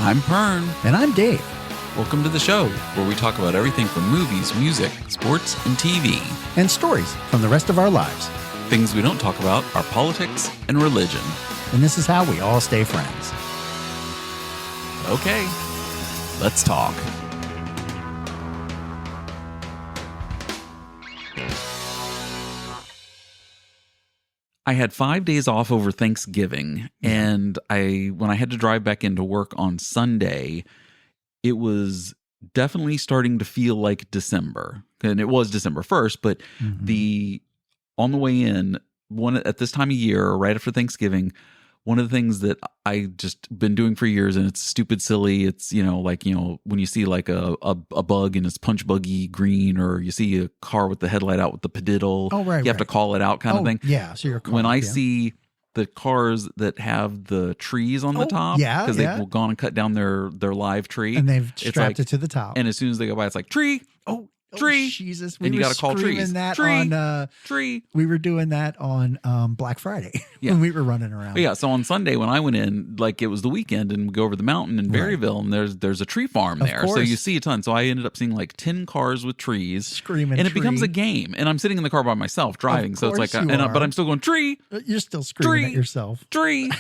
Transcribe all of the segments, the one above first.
I'm Pern. And I'm Dave. Welcome to the show, where we talk about everything from movies, music, sports, and TV. And stories from the rest of our lives. Things we don't talk about are politics and religion. And this is how we all stay friends. Okay, let's talk. I had 5 days off over Thanksgiving, and when I had to drive back into work on Sunday, it was definitely starting to feel like December. And it was December 1st, but on the way in, at this time of year, right after Thanksgiving, one of the things that I just been doing for years, and it's stupid silly. It's, when you see like a bug and it's punch buggy green, or you see a car with the headlight out with the pediddle. Oh, right. You have to call it out kind of thing. Yeah. So you're when I see the cars that have the trees on the top, because they've gone and cut down their live tree. And they've strapped it to the top. And as soon as they go by, it's like, tree. Tree. Oh, Jesus. And you got to call trees. Tree. We were doing that on Black Friday when we were running around. Yeah. So on Sunday when I went in, like it was the weekend, and we go over the mountain in Berryville, and there's a tree farm there. So you see a ton. So I ended up seeing like 10 cars with trees. Screaming And it tree. becomes a game. And I'm sitting in the car by myself driving. So it's like, but I'm still going, tree. You're still screaming at yourself. Tree.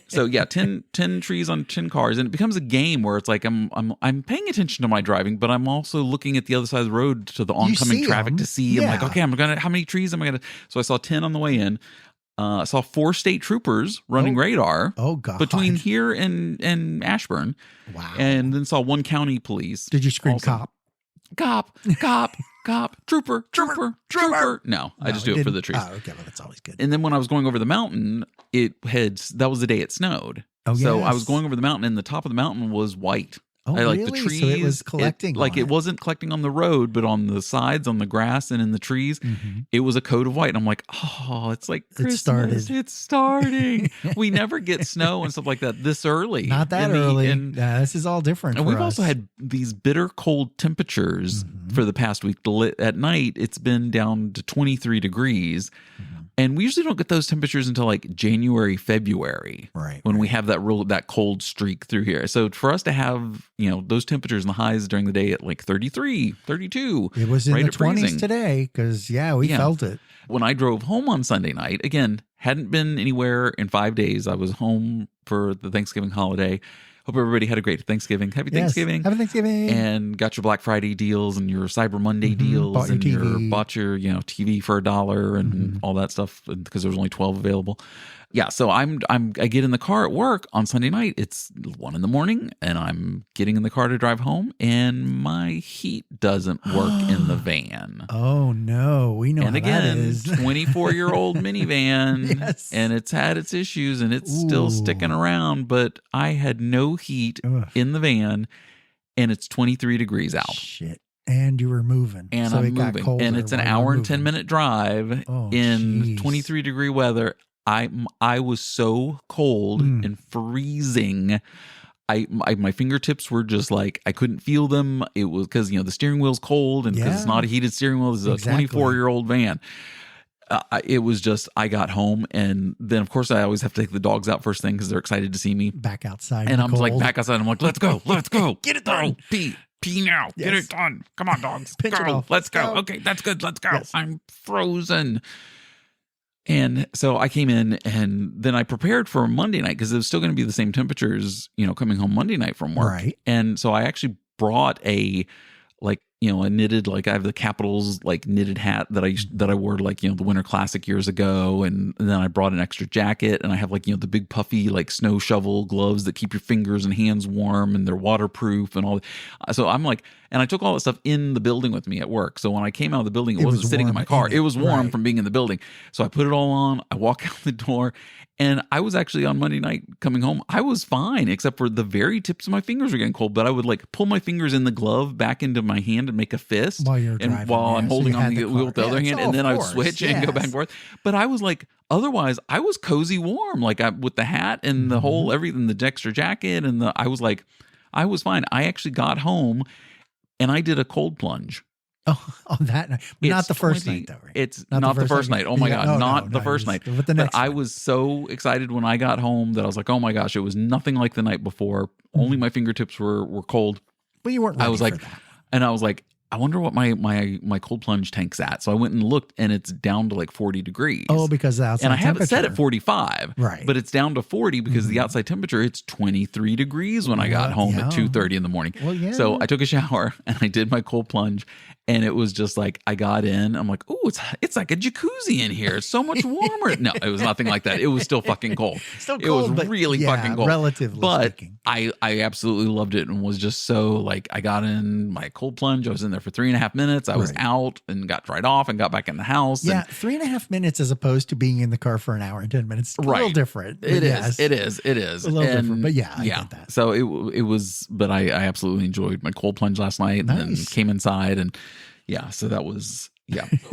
So yeah, 10 trees on 10 cars, and it becomes a game where it's like I'm paying attention to my driving, but I'm also looking at the other side of the road to the oncoming traffic to see. I'm like, okay, how many trees am I gonna? So I saw 10 on the way in. I saw 4 state troopers running radar. Oh God! Between here and Ashburn. Wow! And then saw 1 county police. Did you scream also. cop? Cop, trooper. No, I just do it for the trees. Oh, okay, well, that's always good. And then when I was going over the mountain, that was the day it snowed. Oh, so I was going over the mountain, and the top of the mountain was white. Oh, like really? The trees, so it was collecting. It wasn't collecting on the road, but on the sides, on the grass, and in the trees, it was a coat of white. And I'm like, oh, it's like Christmas. It's starting. We never get snow and stuff like that this early. Not that early. This is all different. And we've also had these bitter cold temperatures for the past week. At night, it's been down to 23 degrees. And we usually don't get those temperatures until like January, February, when we have that cold streak through here. So for us to have, those temperatures and the highs during the day at like 33, 32. It was in the 20s freezing. Today because, we felt it. When I drove home on Sunday night, again, hadn't been anywhere in 5 days. I was home for the Thanksgiving holiday. Hope everybody had a great Thanksgiving. Happy Thanksgiving. Happy Thanksgiving. And got your Black Friday deals and your Cyber Monday deals. Bought your TV. Bought your TV for $1 and all that stuff because there was only 12 available. Yeah, so I get in the car at work on Sunday night. It's 1 a.m, and I'm getting in the car to drive home, and my heat doesn't work in the van. Oh no, we know. And how again, that is. 24-year-old minivan, and it's had its issues, and it's still sticking around. But I had no heat in the van, and it's 23 degrees out. Shit. And you were moving. And so I'm it got moving. colder And it's an hour and 10-minute drive in 23-degree weather. I was so cold and freezing. My fingertips were just like, I couldn't feel them. It was because, the steering wheel's cold, and because it's not a heated steering wheel, it's a 24-year-old van. It was just, I got home, and then of course I always have to take the dogs out first thing because they're excited to see me. Back outside. And I'm like back outside. I'm like, let's go. Get it done. Pee now. Yes. Get it done. Come on, dogs. Pinch it go. off. Let's go. Okay, that's good. Let's go. Yes. I'm frozen. And so I came in, and then I prepared for Monday night because it was still going to be the same temperatures, coming home Monday night from work. Right. And so I actually brought a knitted, I have the Capitals knitted hat that I wore the Winter Classic years ago, and then I brought an extra jacket, and I have the big puffy snow shovel gloves that keep your fingers and hands warm, and they're waterproof and all. So I'm and I took all that stuff in the building with me at work. So when I came out of the building, it wasn't sitting in my car. It was warm from being in the building. So I put it all on. I walk out the door. And I was actually on Monday night coming home, I was fine, except for the very tips of my fingers were getting cold. But I would pull my fingers in the glove back into my hand and make a fist. While you're driving. And while I'm holding on the wheel with the other hand. And then I would switch and go back and forth. But I was otherwise, I was cozy warm, with the hat and the whole everything, the extra jacket. And I was fine. I actually got home and I did a cold plunge. on that night. Not the first night, though, right? It's not the first night. Oh, my God. Not the first night. But the next I was so excited when I got home that I was like, oh, my gosh, it was nothing like the night before. Only my fingertips were cold. But you weren't ready for that. And I was like, I wonder what my cold plunge tank's at. So I went and looked, and it's down to like 40 degrees. Oh, because the outside and I have temperature. it set at 45, right? But it's down to 40 because the outside temperature, it's 23 degrees when I got home at 2:30 in the morning. Well, yeah. So I took a shower and I did my cold plunge, and it was just like I got in. I'm like, oh, it's like a jacuzzi in here. It's so much warmer. No, it was nothing like that. It was still fucking cold. Still cold. It was really fucking cold, relatively speaking. I absolutely loved it and was just so like I got in my cold plunge. I was in there for 3.5 minutes. I was out and got dried off and got back in the house. Yeah, 3.5 minutes as opposed to being in the car for an hour and 10 minutes. A little different. It is. It is. A little different. But I get that. So it was, but I absolutely enjoyed my cold plunge last night. Nice. And then came inside and so that was,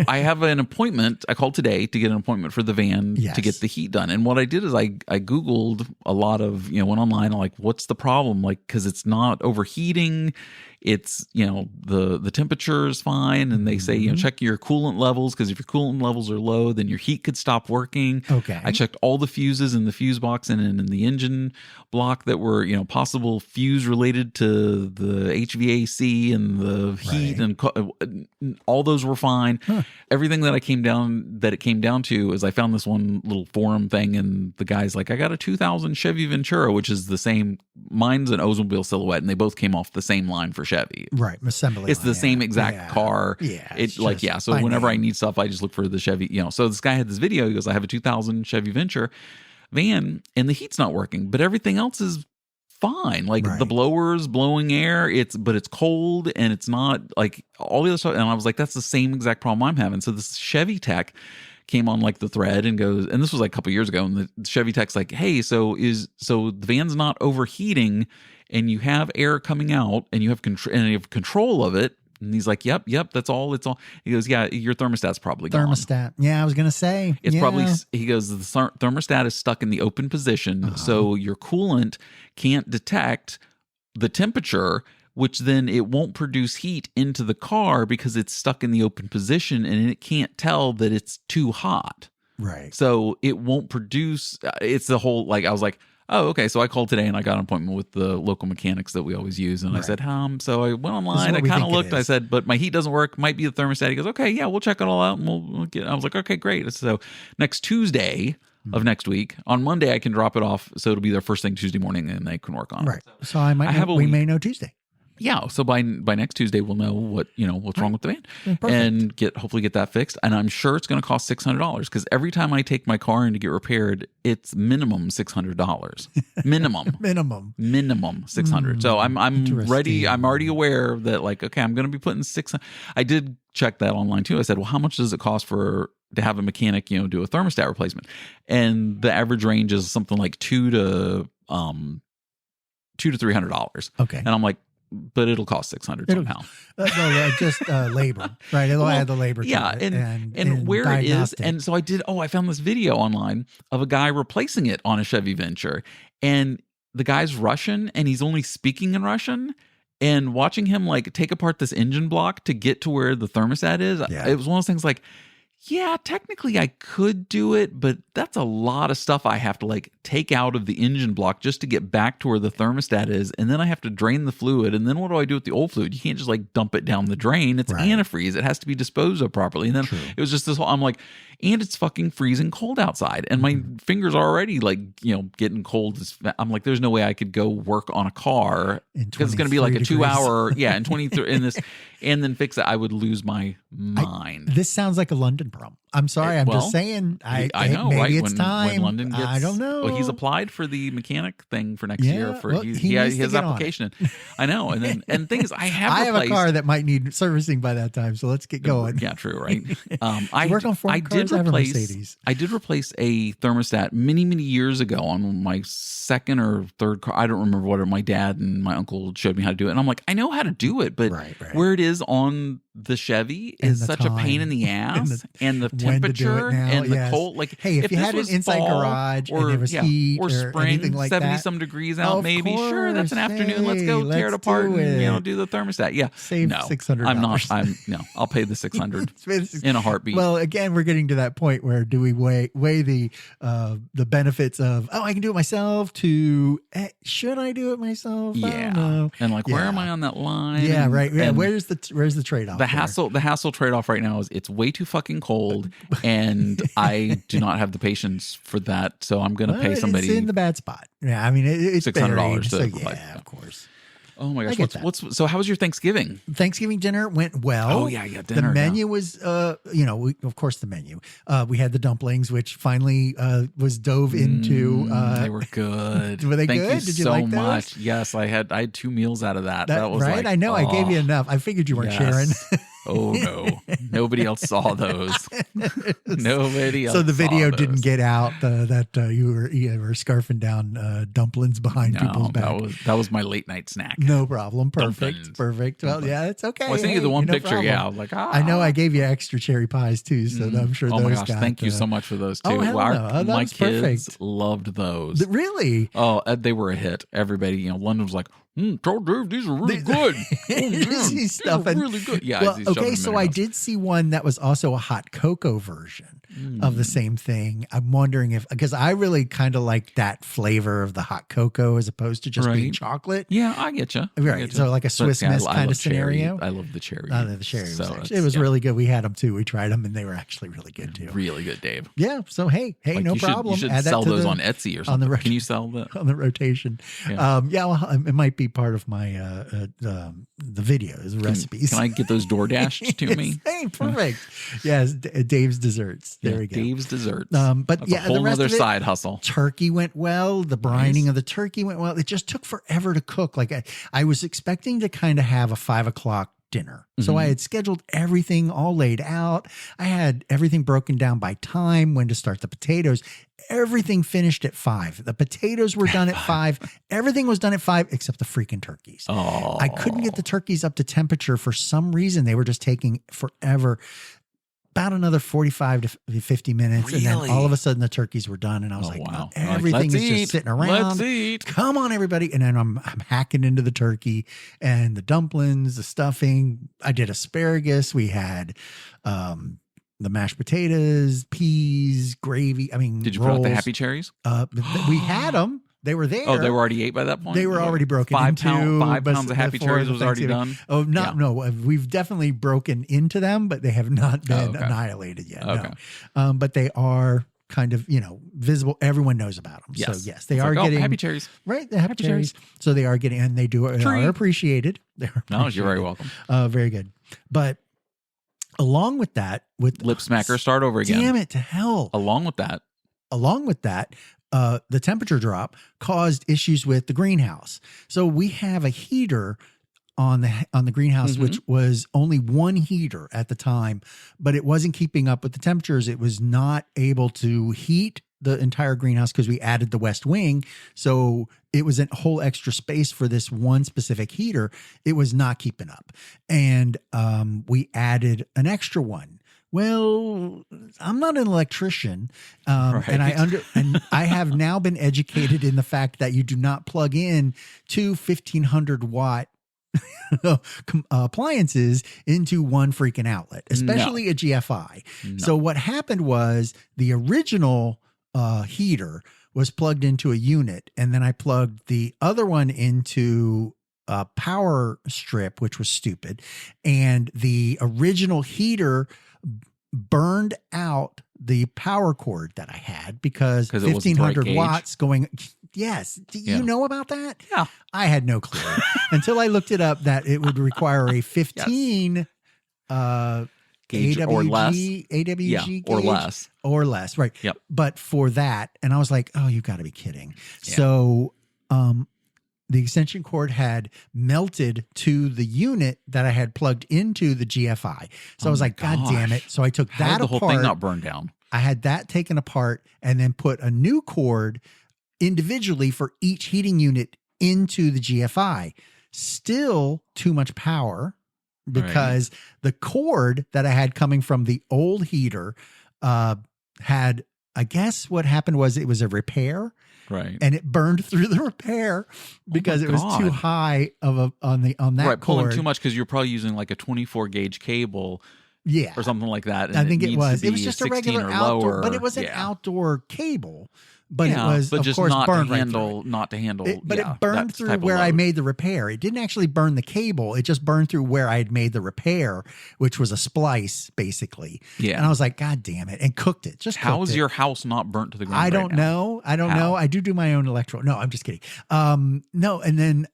I have an appointment. I called today to get an appointment for the van to get the heat done. And what I did is I Googled a lot of, went online, I'm like, what's the problem? Like, cause it's not overheating. It's, the temperature is fine. And they say, check your coolant levels. Cause if your coolant levels are low, then your heat could stop working. Okay. I checked all the fuses in the fuse box and in the engine block that were, possible fuse related to the HVAC and the heat and all those were fine. Huh. Everything that it came down to is I found this one little forum thing and the guy's like, I got a 2000 Chevy Ventura, which is the same, mine's an Oldsmobile Silhouette, and they both came off the same line for Chevy. Right. Assembly. It's the same exact car. Yeah. So whenever I need stuff, I just look for the Chevy, So this guy had this video. He goes, I have a 2000 Chevy Venture van and the heat's not working, but everything else is fine. Like the blower's blowing air, but it's cold and it's not like all the other stuff. And I was like, that's the same exact problem I'm having. So this Chevy tech came on like the thread and goes, and this was like a couple years ago, and the Chevy tech's like, hey, so the van's not overheating and you have air coming out and you have control of it. And he's like, yep, that's all. It's all. He goes, yeah, your thermostat's probably gone. Thermostat. Yeah, I was going to say. It's probably, he goes, the thermostat is stuck in the open position. So your coolant can't detect the temperature, which then it won't produce heat into the car because it's stuck in the open position and it can't tell that it's too hot. Right. So it won't produce, it's the whole, like, I was like, oh, okay. So I called today and I got an appointment with the local mechanics that we always use. And I said, so I went online. I kind of looked. I said, but my heat doesn't work. Might be the thermostat. He goes, okay, yeah, we'll check it all out. And we'll get. I was like, okay, great. So next Tuesday of next week, on Monday, I can drop it off. So it'll be there first thing Tuesday morning and they can work on it. Right. So we may know Tuesday. Yeah, so by next Tuesday we'll know what's wrong with the van and hopefully get that fixed. And I'm sure it's going to cost $600 because every time I take my car in to get repaired, it's minimum $600. minimum 600. So I'm ready. I'm already aware that like, okay, I'm going to be putting 600. I did check that online too. I said, well, how much does it cost to have a mechanic do a thermostat replacement? And the average range is something like $200 to $300. Okay, and I'm like, but it'll cost $600 somehow. Just labor, right? It'll add the labor. Yeah, to it and where it is, and so I found this video online of a guy replacing it on a Chevy Venture, and the guy's Russian, and he's only speaking in Russian. And watching him like take apart this engine block to get to where the thermostat is, it was one of those things like, yeah, technically I could do it, but that's a lot of stuff I have to like take out of the engine block just to get back to where the thermostat is. And then I have to drain the fluid. And then what do I do with the old fluid? You can't just like dump it down the drain. It's antifreeze. It has to be disposed of properly. And then it was just this whole, I'm like, and it's fucking freezing cold outside. And my fingers are already like, getting cold. I'm like, there's no way I could go work on a car because it's going to be like a 2 hour, and 23 in this, and then fix it. I would lose my mind. This sounds like a London problem. I'm sorry. I'm just saying. I know, maybe right? It's time. When London gets, I don't know. Well, he's applied for the mechanic thing for next year. His application. I know. And the thing is, I have a car that might need servicing by that time. So let's get going. Yeah, true. Right. I work on foreign cars. I did replace a thermostat many years ago on my second or third car. I don't remember what. My dad and my uncle showed me how to do it, and I'm like, I know how to do it, but where it is on the Chevy is such a pain in the ass, and the temperature and the cold. Like, hey, if you had an inside garage and there was heat or spring, anything like 70 that, some degrees out, maybe course, sure, that's an afternoon. Let's go tear it apart and do the thermostat. Yeah, save $600. I'll pay the $600 in a heartbeat. Well, again, we're getting to that point where do we weigh the benefits of I can do it myself to should I do it myself? Yeah, I don't know. And like where am I on that line? Yeah, right. Yeah, where's the trade off? The hassle trade off right now is it's way too fucking cold, and I do not have the patience for that. So I'm going to pay somebody. It's in the bad spot. Yeah, I mean it's $600. So yeah, of course. Oh my gosh! So how was your Thanksgiving? Thanksgiving dinner went well. Oh yeah, dinner. The menu was, of course the menu. We had the dumplings, which finally was dove into. They were good. Were they Thank good? You Did you so like those? Much. Yes, I had 2 meals out of that. That was right. Like, I know. I gave you enough. I figured you weren't sharing. Oh no! Nobody else saw those. Nobody else. So the video didn't get out that you were scarfing down dumplings behind people's back. That was my late night snack. No problem. Perfect. Dumplings. Perfect. Well, yeah, it's okay. Well, I sent you the one picture. Problem. Yeah, I was like, I know. I gave you extra cherry pies too, so I'm sure those. Oh my gosh! Thank you so much for those too. My kids loved those. Really? Oh, they were a hit. Everybody, London was like, tell Dave these are really good. These are really good. Yeah. Well, okay, so I did see one that was also a hot cocoa version of the same thing. I'm wondering because I really kind of like that flavor of the hot cocoa as opposed to just being chocolate. Yeah, I get you. Right. So like a Swiss Miss kind of scenario. I love the cherry. The cherry. It was really good. We had them too. We tried them and they were actually really good too. Really good, Dave. Yeah. So hey, no problem. You should sell those on Etsy or something. Can you sell that? On the rotation. Yeah. Well, it might be part of my the videos, the recipes. Can I get those door dashed to me? Hey, perfect. Yes, Dave's Desserts. There we go. Dave's Desserts. But that's a whole other side hustle. Turkey went well. The brining of the turkey went well. It just took forever to cook. Like I was expecting to kind of have a 5 o'clock dinner. So I had scheduled everything all laid out. I had everything broken down by time, when to start the potatoes. Everything finished at 5. The potatoes were done at 5. Everything was done at 5 except the freaking turkeys. Oh. I couldn't get the turkeys up to temperature for some reason. They were just taking forever. About another 45 to 50 minutes. Really? And then all of a sudden the turkeys were done. And I was wow. Everything is just sitting around. Let's eat. Come on, everybody. And then I'm hacking into the turkey and the dumplings, the stuffing. I did asparagus. We had the mashed potatoes, peas, gravy. I mean, did you rolls. put out the happy cherries? We had them. They were there. Oh, they were already ate by that point? They were already broken into. 5 pounds of happy cherries was already done? Oh, no. We've definitely broken into them, but they have not been annihilated yet. Okay. No. But they are kind of, visible. Everyone knows about them. Yes. So, yes, they are getting. happy cherries. Right. The happy cherries. So they are getting, and they are appreciated. No, you're very welcome. Very good. But along with that, Lip smacker, start over again. Damn it to hell. Along with that, the temperature drop caused issues with the greenhouse. So we have a heater on the greenhouse, which was only one heater at the time, but it wasn't keeping up with the temperatures. It was not able to heat the entire greenhouse because we added the west wing. So it was a whole extra space for this one specific heater. It was not keeping up. And we added an extra one. Well, I'm not an electrician, right. and I have now been educated in the fact that you do not plug in two 1,500 watt appliances into one freaking outlet, especially a GFI. No. So what happened was the original heater was plugged into a unit, and then I plugged the other one into a power strip, which was stupid, and the original heater burned out the power cord that I had because 1,500 watts going. Yes. Do you know about that? Yeah. I had no clue until I looked it up that it would require a 15 gauge AWG, or less. AWG gauge or less. Right. Yep. But for that, and I was like, oh, you got to be kidding. Yeah. So, the extension cord had melted to the unit that I had plugged into the GFI. So I was like, God damn it. So I took that apart. The whole thing not burned down. I had that taken apart and then put a new cord individually for each heating unit into the GFI. Still too much power because the cord that I had coming from the old heater had, I guess what happened was it was a repair. Right. And it burned through the repair because it was too high on that right, cord. Pulling too much because you're probably using like a 24 gauge cable. Yeah. Or something like that. And I think it was. It was just a regular outdoor, but it was an outdoor cable. But it was, of course, burned right through. Not to handle. But it burned through where I made the repair. It didn't actually burn the cable. It just burned through where I had made the repair, which was a splice, basically. Yeah. And I was like, God damn it. And cooked it. How is your house not burnt to the ground? I don't know. I don't know. I do my own electrical. No, I'm just kidding. No. And then,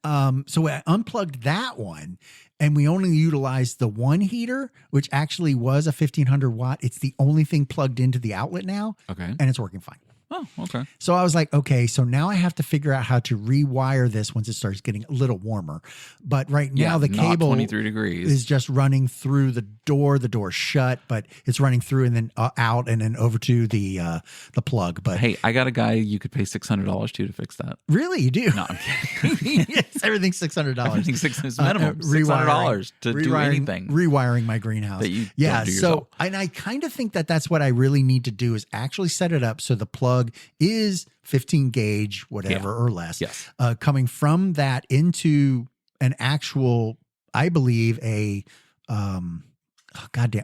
so I unplugged that one. And we only utilized the one heater, which actually was a 1500 watt. It's the only thing plugged into the outlet now. Okay. And it's working fine. Oh, okay. So I was like, okay, so now I have to figure out how to rewire this once it starts getting a little warmer. But right now the cable 23 degrees is just running through the door. The door's shut, but it's running through and then out and then over to the plug. But hey, I got a guy you could pay $600 to fix that. Really, you do? No, I'm kidding. Yes, everything's $600. Everything's minimum $600 to do anything. Rewiring my greenhouse. That you don't do yourself. And I kind of think that that's what I really need to do is actually set it up so the plug is 15 gauge, whatever, or less. Yes. Coming from that into an actual, I believe, a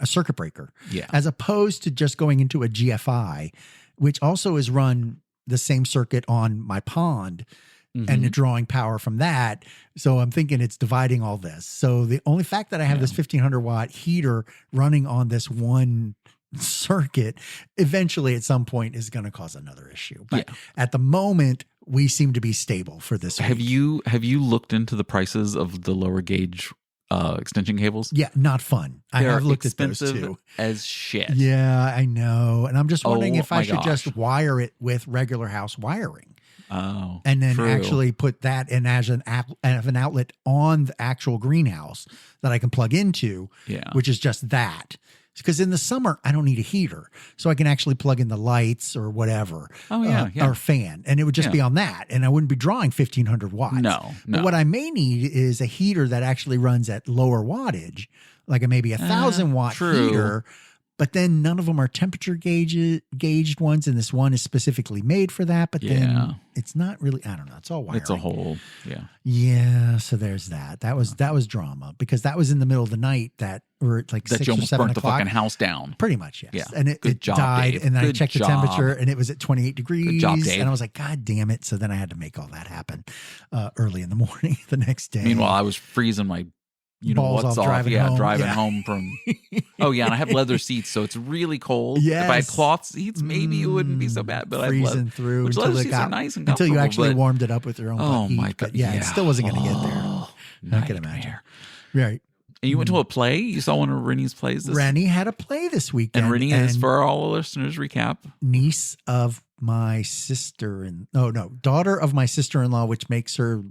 circuit breaker. Yeah. As opposed to just going into a GFI, which also is run the same circuit on my pond. And drawing power from that. So I'm thinking it's dividing all this. So the only fact that I have this 1500 watt heater running on this one circuit eventually at some point is going to cause another issue. But at the moment, we seem to be stable for this week. Have you looked into the prices of the lower gauge extension cables? Yeah, not fun. I have looked at those too. As shit. Yeah, I know. And I'm just wondering if I should just wire it with regular house wiring. Oh, and then actually put that in as an outlet on the actual greenhouse that I can plug into, which is just that. Because in the summer, I don't need a heater. So I can actually plug in the lights or whatever. Or fan. And it would just be on that. And I wouldn't be drawing 1500 watts. No. But what I may need is a heater that actually runs at lower wattage, like maybe 1,000 watt heater. But then none of them are temperature gauged ones, and this one is specifically made for that. But then it's not really. I don't know. It's all wiring. It's a whole. Yeah. So there's that. That was drama because that was in the middle of the night or like that 6 you or almost 7 burnt o'clock. the fucking house down. Pretty much, yes. Yeah. And it Good job, died, Dave. and then I Good checked the job. temperature, and it was at 28 degrees. Good job, Dave. And I was like, God damn it! So then I had to make all that happen early in the morning the next day. Meanwhile, I was freezing my. Balls what's off driving home. Driving home from. Oh yeah, and I have leather seats, so it's really cold. Yes. If I had cloth seats, maybe it wouldn't be so bad. But freezing through which until leather seats are nice and comfortable. until you actually warmed it up with your own. Oh heat. my god! But yeah, it still wasn't going to get there. I can imagine. Right. And you went to a play? You saw one of Rennie's plays? Rennie had a play this weekend. And Rennie is, for all listeners, recap. Niece of my daughter of my sister-in-law, which makes her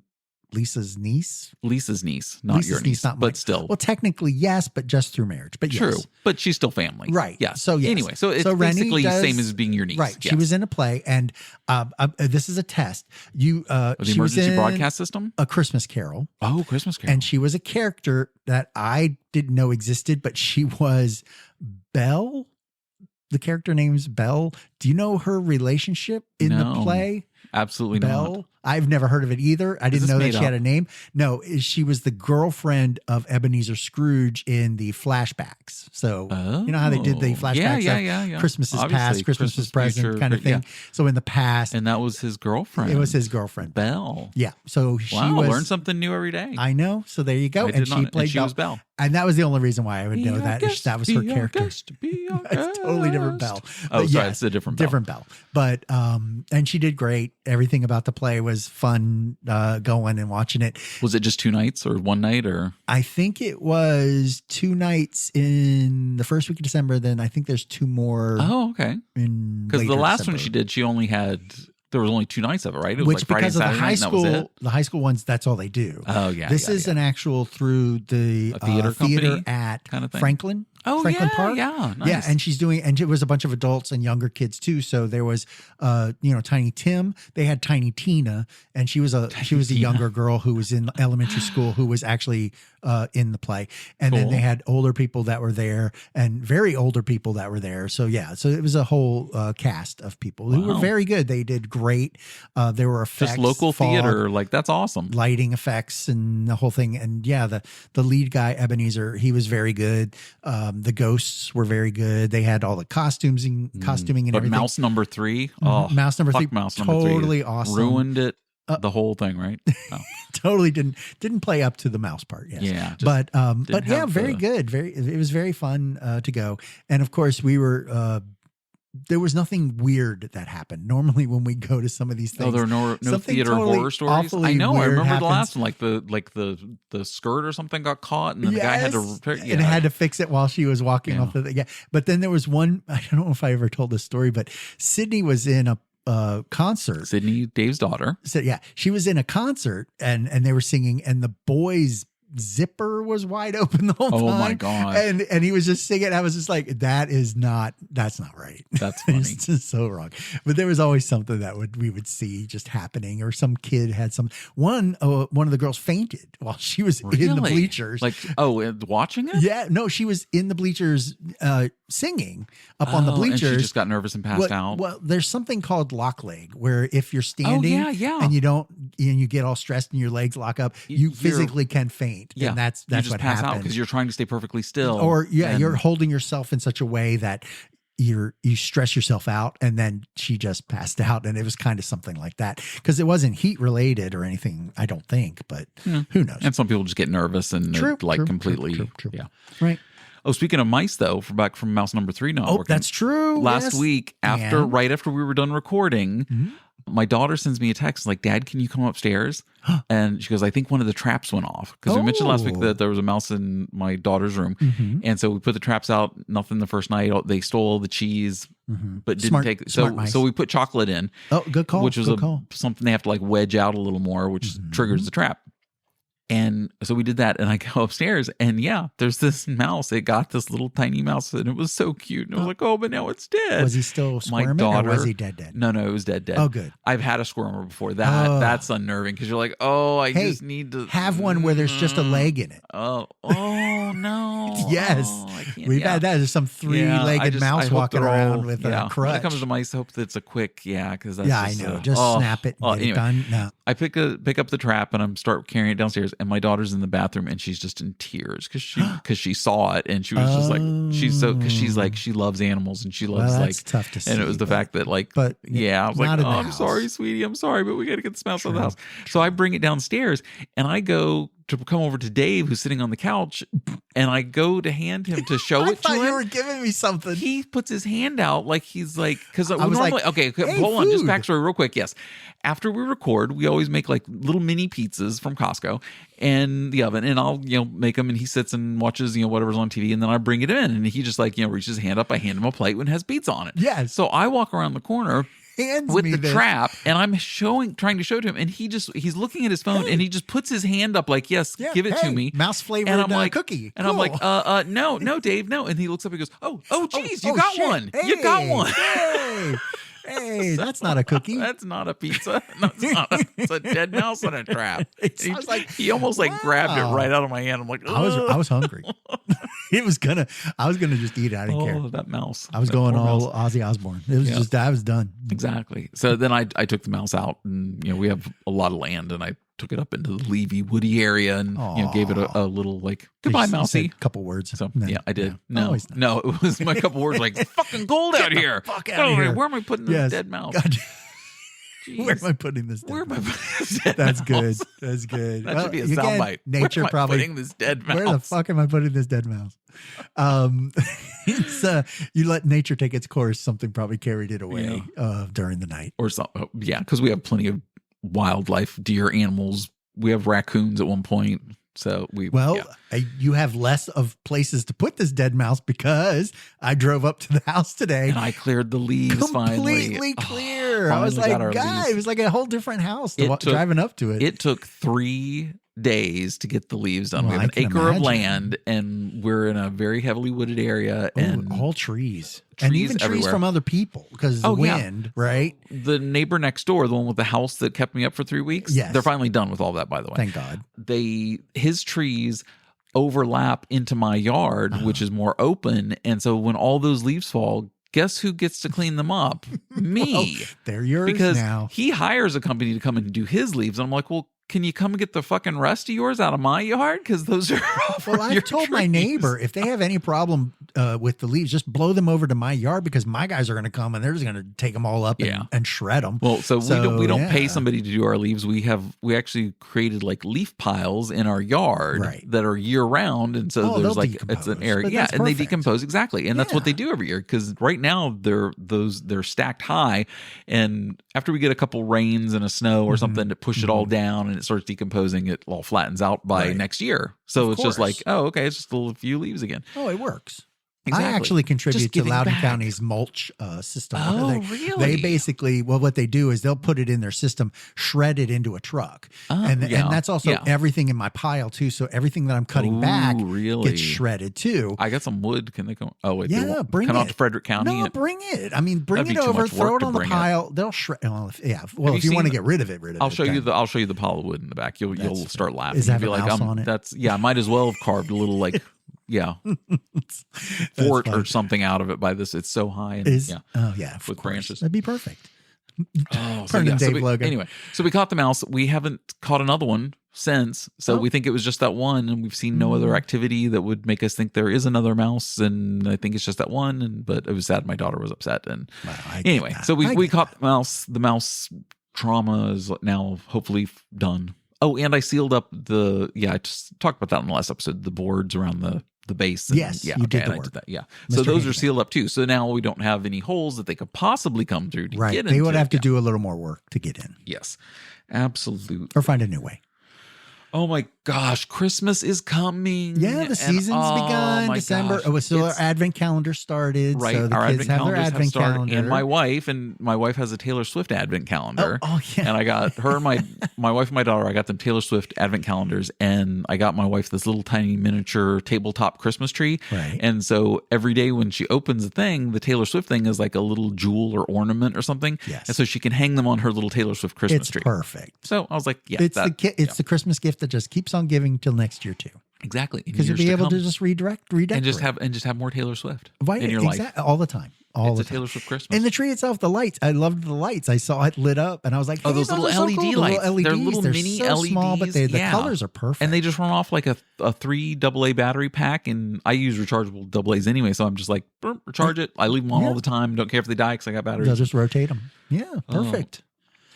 Lisa's niece, not Lisa's your niece, but still. Well, technically, yes, but just through marriage. But true, yes. but she's still family, right? Yeah. So yes. Anyway, so it's basically the same as being your niece, right? Yes. She was in a play, and this is a test. The emergency was in broadcast system, A Christmas Carol. Oh, Christmas Carol, and she was a character that I didn't know existed, but she was Belle. The character name's Belle. Do you know her relationship in the play? Absolutely Belle? not. I've never heard of it either. I didn't know that she had a name. No, she was the girlfriend of Ebenezer Scrooge in the flashbacks. So you know how they did the flashbacks? Yeah. Christmas is past, Christmas is present future, kind of thing. Yeah. So in the past. And that was his girlfriend. It was his girlfriend. Belle. Yeah. So she was. Learn something new every day. I know. So there you go. And she was Belle. And that was the only reason why I would know that. That was her character. It's totally different Belle. Oh, sorry. It's a different Belle. Different Belle. But, and she did great. Everything about the play was fun going and watching it. Was it just 2 nights or 1 night or? I think it was 2 nights in the first week of December. Then I think there's 2 more. Oh, okay. Because the last one she did, she only had. There was only 2 nights of it, right? It was Which like Friday because of and the high school ones, that's all they do. Oh yeah. This is an actual through the theater at kind of thing? Franklin. Oh, Franklin Park. Yeah, nice. Yeah, and she's doing, and it was a bunch of adults and younger kids too. So there was, Tiny Tim. They had Tiny Tina, and she was a younger girl who was in elementary school who was actually in the play. And then they had older people that were there and very older people that were there. So yeah, so it was a whole cast of people who were very good. They did great. There were effects, just local fog, theater, like that's awesome. lighting effects and the whole thing. And yeah, the lead guy Ebenezer, he was very good. The ghosts were very good. They had all the costuming and but everything. Mouse number 3, Mouse number 3, Mouse number totally 3 awesome. Ruined it. The whole thing, right? Oh. Totally didn't play up to the mouse part. Yes. Yeah. But yeah, very good. It was very fun to go. And of course we were, there was nothing weird that happened. Normally when we go to some of these things, there are no theater totally horror stories. I know. I remember the last one, like the skirt or something got caught, and then the guy had to and had to fix it while she was walking off the thing. Yeah. But then there was one. I don't know if I ever told this story, but Sydney was in a concert. Sydney, Dave's daughter. So yeah, she was in a concert and they were singing, and the boys' zipper was wide open the whole time. Oh my god! And he was just singing. I was just like, that's not right. That's funny. It's just so wrong. But there was always something that we would see just happening, or some kid had one of the girls fainted while she was in the bleachers. Like watching it? Yeah, no, she was in the bleachers singing up on the bleachers. And she just got nervous and passed out. Well, there's something called lock leg, where if you're standing and you get all stressed and your legs lock up, you physically can faint. Yeah, and that's you just what pass happens out because you're trying to stay perfectly still. Or you're holding yourself in such a way that you stress yourself out, and then she just passed out. And it was kind of something like that, because it wasn't heat related or anything, I don't think, but who knows? And some people just get nervous and completely. True. Yeah. Right. Oh, speaking of mice, though, back from Mouse number 3 not working. Oh, that's true. Last week, right after we were done recording, my daughter sends me a text like, "Dad, can you come upstairs?" And she goes, "I think one of the traps went off." Because we mentioned last week that there was a mouse in my daughter's room. And so we put the traps out, nothing the first night. They stole all the cheese, but didn't take. So we put chocolate in. Oh, good call. Which was something they have to like wedge out a little more, which triggers the trap. And so we did that, and I go upstairs, and there's this mouse. It got this little tiny mouse, and it was so cute. And I was like, "Oh, but now it's dead." Was he still squirming, or was he dead? No, it was dead. Oh, good. I've had a squirmer before. That's unnerving, because you're like, "Oh, I just need to have one where there's just a leg in it." Oh no! Yes, we've had that. There's some 3-legged mouse walking around with a crutch. When it comes to mice, hope that's a quick because that's I know. Just snap it and get it done. No. I pick up the trap and I'm start carrying it downstairs, and my daughter's in the bathroom and she's just in tears because she saw it, and she was just like she loves animals, and she loves that's tough to see. And it was the fact that I was like, "Oh, I'm sorry, sweetie, I'm sorry, but we got to get this mouse out of the house." So I bring it downstairs, and I go to come over to Dave, who's sitting on the couch, and I go to hand him to show it to him. You were giving me something. He puts his hand out like he's like, because I was normally, like, okay, hey, hold on, just backstory real quick. Yes, after we record, we always make like little mini pizzas from Costco in the oven, and I'll make them, and he sits and watches whatever's on TV, and then I bring it in, and he just reaches his hand up. I hand him a plate and has pizza on it. Yes. So I walk around the corner with the this trap, and I'm trying to show to him, and he's looking at his phone, and he just puts his hand up like, "Yes, give it to me." Mouse flavored cookie. And I'm like, no, Dave, no. And he looks up and goes, oh, geez, you got one. Hey, you got one. Hey, that's not a cookie. That's not a pizza. It's a dead mouse in a trap. He almost grabbed it right out of my hand. I'm like, ugh. I was hungry. I was gonna just eat it. I didn't care. That mouse. I was going all Ozzy Osbourne. It was I was done. Exactly. So then I took the mouse out, and we have a lot of land, and I took it up into the Levy Woody area, and gave it a little goodbye, mousey. Couple words. So I did. No, it was my couple words like fucking cold out here. Fuck out here. Where am I putting this dead mouse? Where am I putting this dead mouse? Where am I putting this dead That's mouse? good. That's good. That should be a soundbite. Nature where am probably I putting this dead mouse? Where the fuck am I putting this dead mouse? You let nature take its course. Something probably carried it away during the night, or something. Yeah, because we have plenty of wildlife, deer, animals. We have raccoons at one point. So you have less of places to put this dead mouse, because I drove up to the house today and I cleared the leaves completely clear. I was like, God, it was like a whole different house driving up to it. It took 3 days to get the leaves done. We have an acre of land, and we're in a very heavily wooded area, and all trees and even trees everywhere. From other people, because the wind, right? The neighbor next door, the one with the house that kept me up for 3 weeks, they're finally done with all that, by the way. Thank God. His trees overlap into my yard, which is more open. And so when all those leaves fall, guess who gets to clean them up? Me. Well, they're yours because now. he hires a company to come and do his leaves. And I'm like, well, can you come and get the fucking rest of yours out of my yard? Because those are well, I've told my neighbor if they have any problem with the leaves, just blow them over to my yard because my guys are going to come and they're just going to take them all up and shred them. Well, so we don't pay somebody to do our leaves. We actually created like leaf piles in our yard that are year round, and so there's like it's an area, and they decompose exactly, and that's what they do every year because right now they're stacked high, and after we get a couple rains and a snow or something to push it all down and it starts decomposing, it all flattens out by next year. So it's just like, oh, okay, it's just a few leaves again. Oh, it works. Exactly. I actually contribute to Loudoun County's mulch system. Oh, really? They basically, what they do is they'll put it in their system, shred it into a truck. And that's also everything in my pile too. So everything that I'm cutting back gets shredded too. I got some wood. Can they come? Oh, wait. Bring it. Come out to Frederick County? No, bring it. I mean, bring it over, throw it on the pile. They'll shred. Well, if you want to get rid of it, I'll show you the pile of wood in the back. You'll start laughing. Is that a mouse on it? I might as well have carved a little like fort or something out of it by this. It's so high. And, with branches. That'd be perfect. Pern and Dave logo. Anyway, so we caught the mouse. We haven't caught another one since. So we think it was just that one, and we've seen no other activity that would make us think there is another mouse. And I think it's just that one. But it was sad. My daughter was upset. And anyway, so we caught the mouse. The mouse trauma is now hopefully done. Oh, and I sealed up I just talked about that in the last episode. The boards around the base. And, yes, you did the work. I did that. Yeah. So those are sealed up too. So now we don't have any holes that they could possibly come through to get into. They would have to do a little more work to get in. Yes, absolutely. Or find a new way. Oh my gosh, Christmas is coming. Yeah, the season's begun. December. Our advent calendar started. Right. So the our kids have their advent calendar. And my wife has a Taylor Swift advent calendar. Oh yeah. And I got her and my wife and my daughter, I got them Taylor Swift advent calendars, and I got my wife this little tiny miniature tabletop Christmas tree. Right. And so every day when she opens the thing, the Taylor Swift thing is like a little jewel or ornament or something. Yes. And so she can hang them on her little Taylor Swift Christmas tree. It's perfect. So I was like, it's the Christmas gift that just keeps on giving till next year too. Exactly, because you'll be able to just redecorate and just have more Taylor Swift in your life all the time. It's a Taylor Swift Christmas. And the tree itself, the lights. I loved the lights. I saw it lit up, and I was like, hey, those little LED lights. Little LEDs. They're little mini so LEDs. Small, but the colors are perfect. And they just run off like a 3 AA battery pack. And I use rechargeable AA's anyway, so I'm just like, recharge it. I leave them on all the time. Don't care if they die because I got batteries. They'll just rotate them. Yeah, perfect.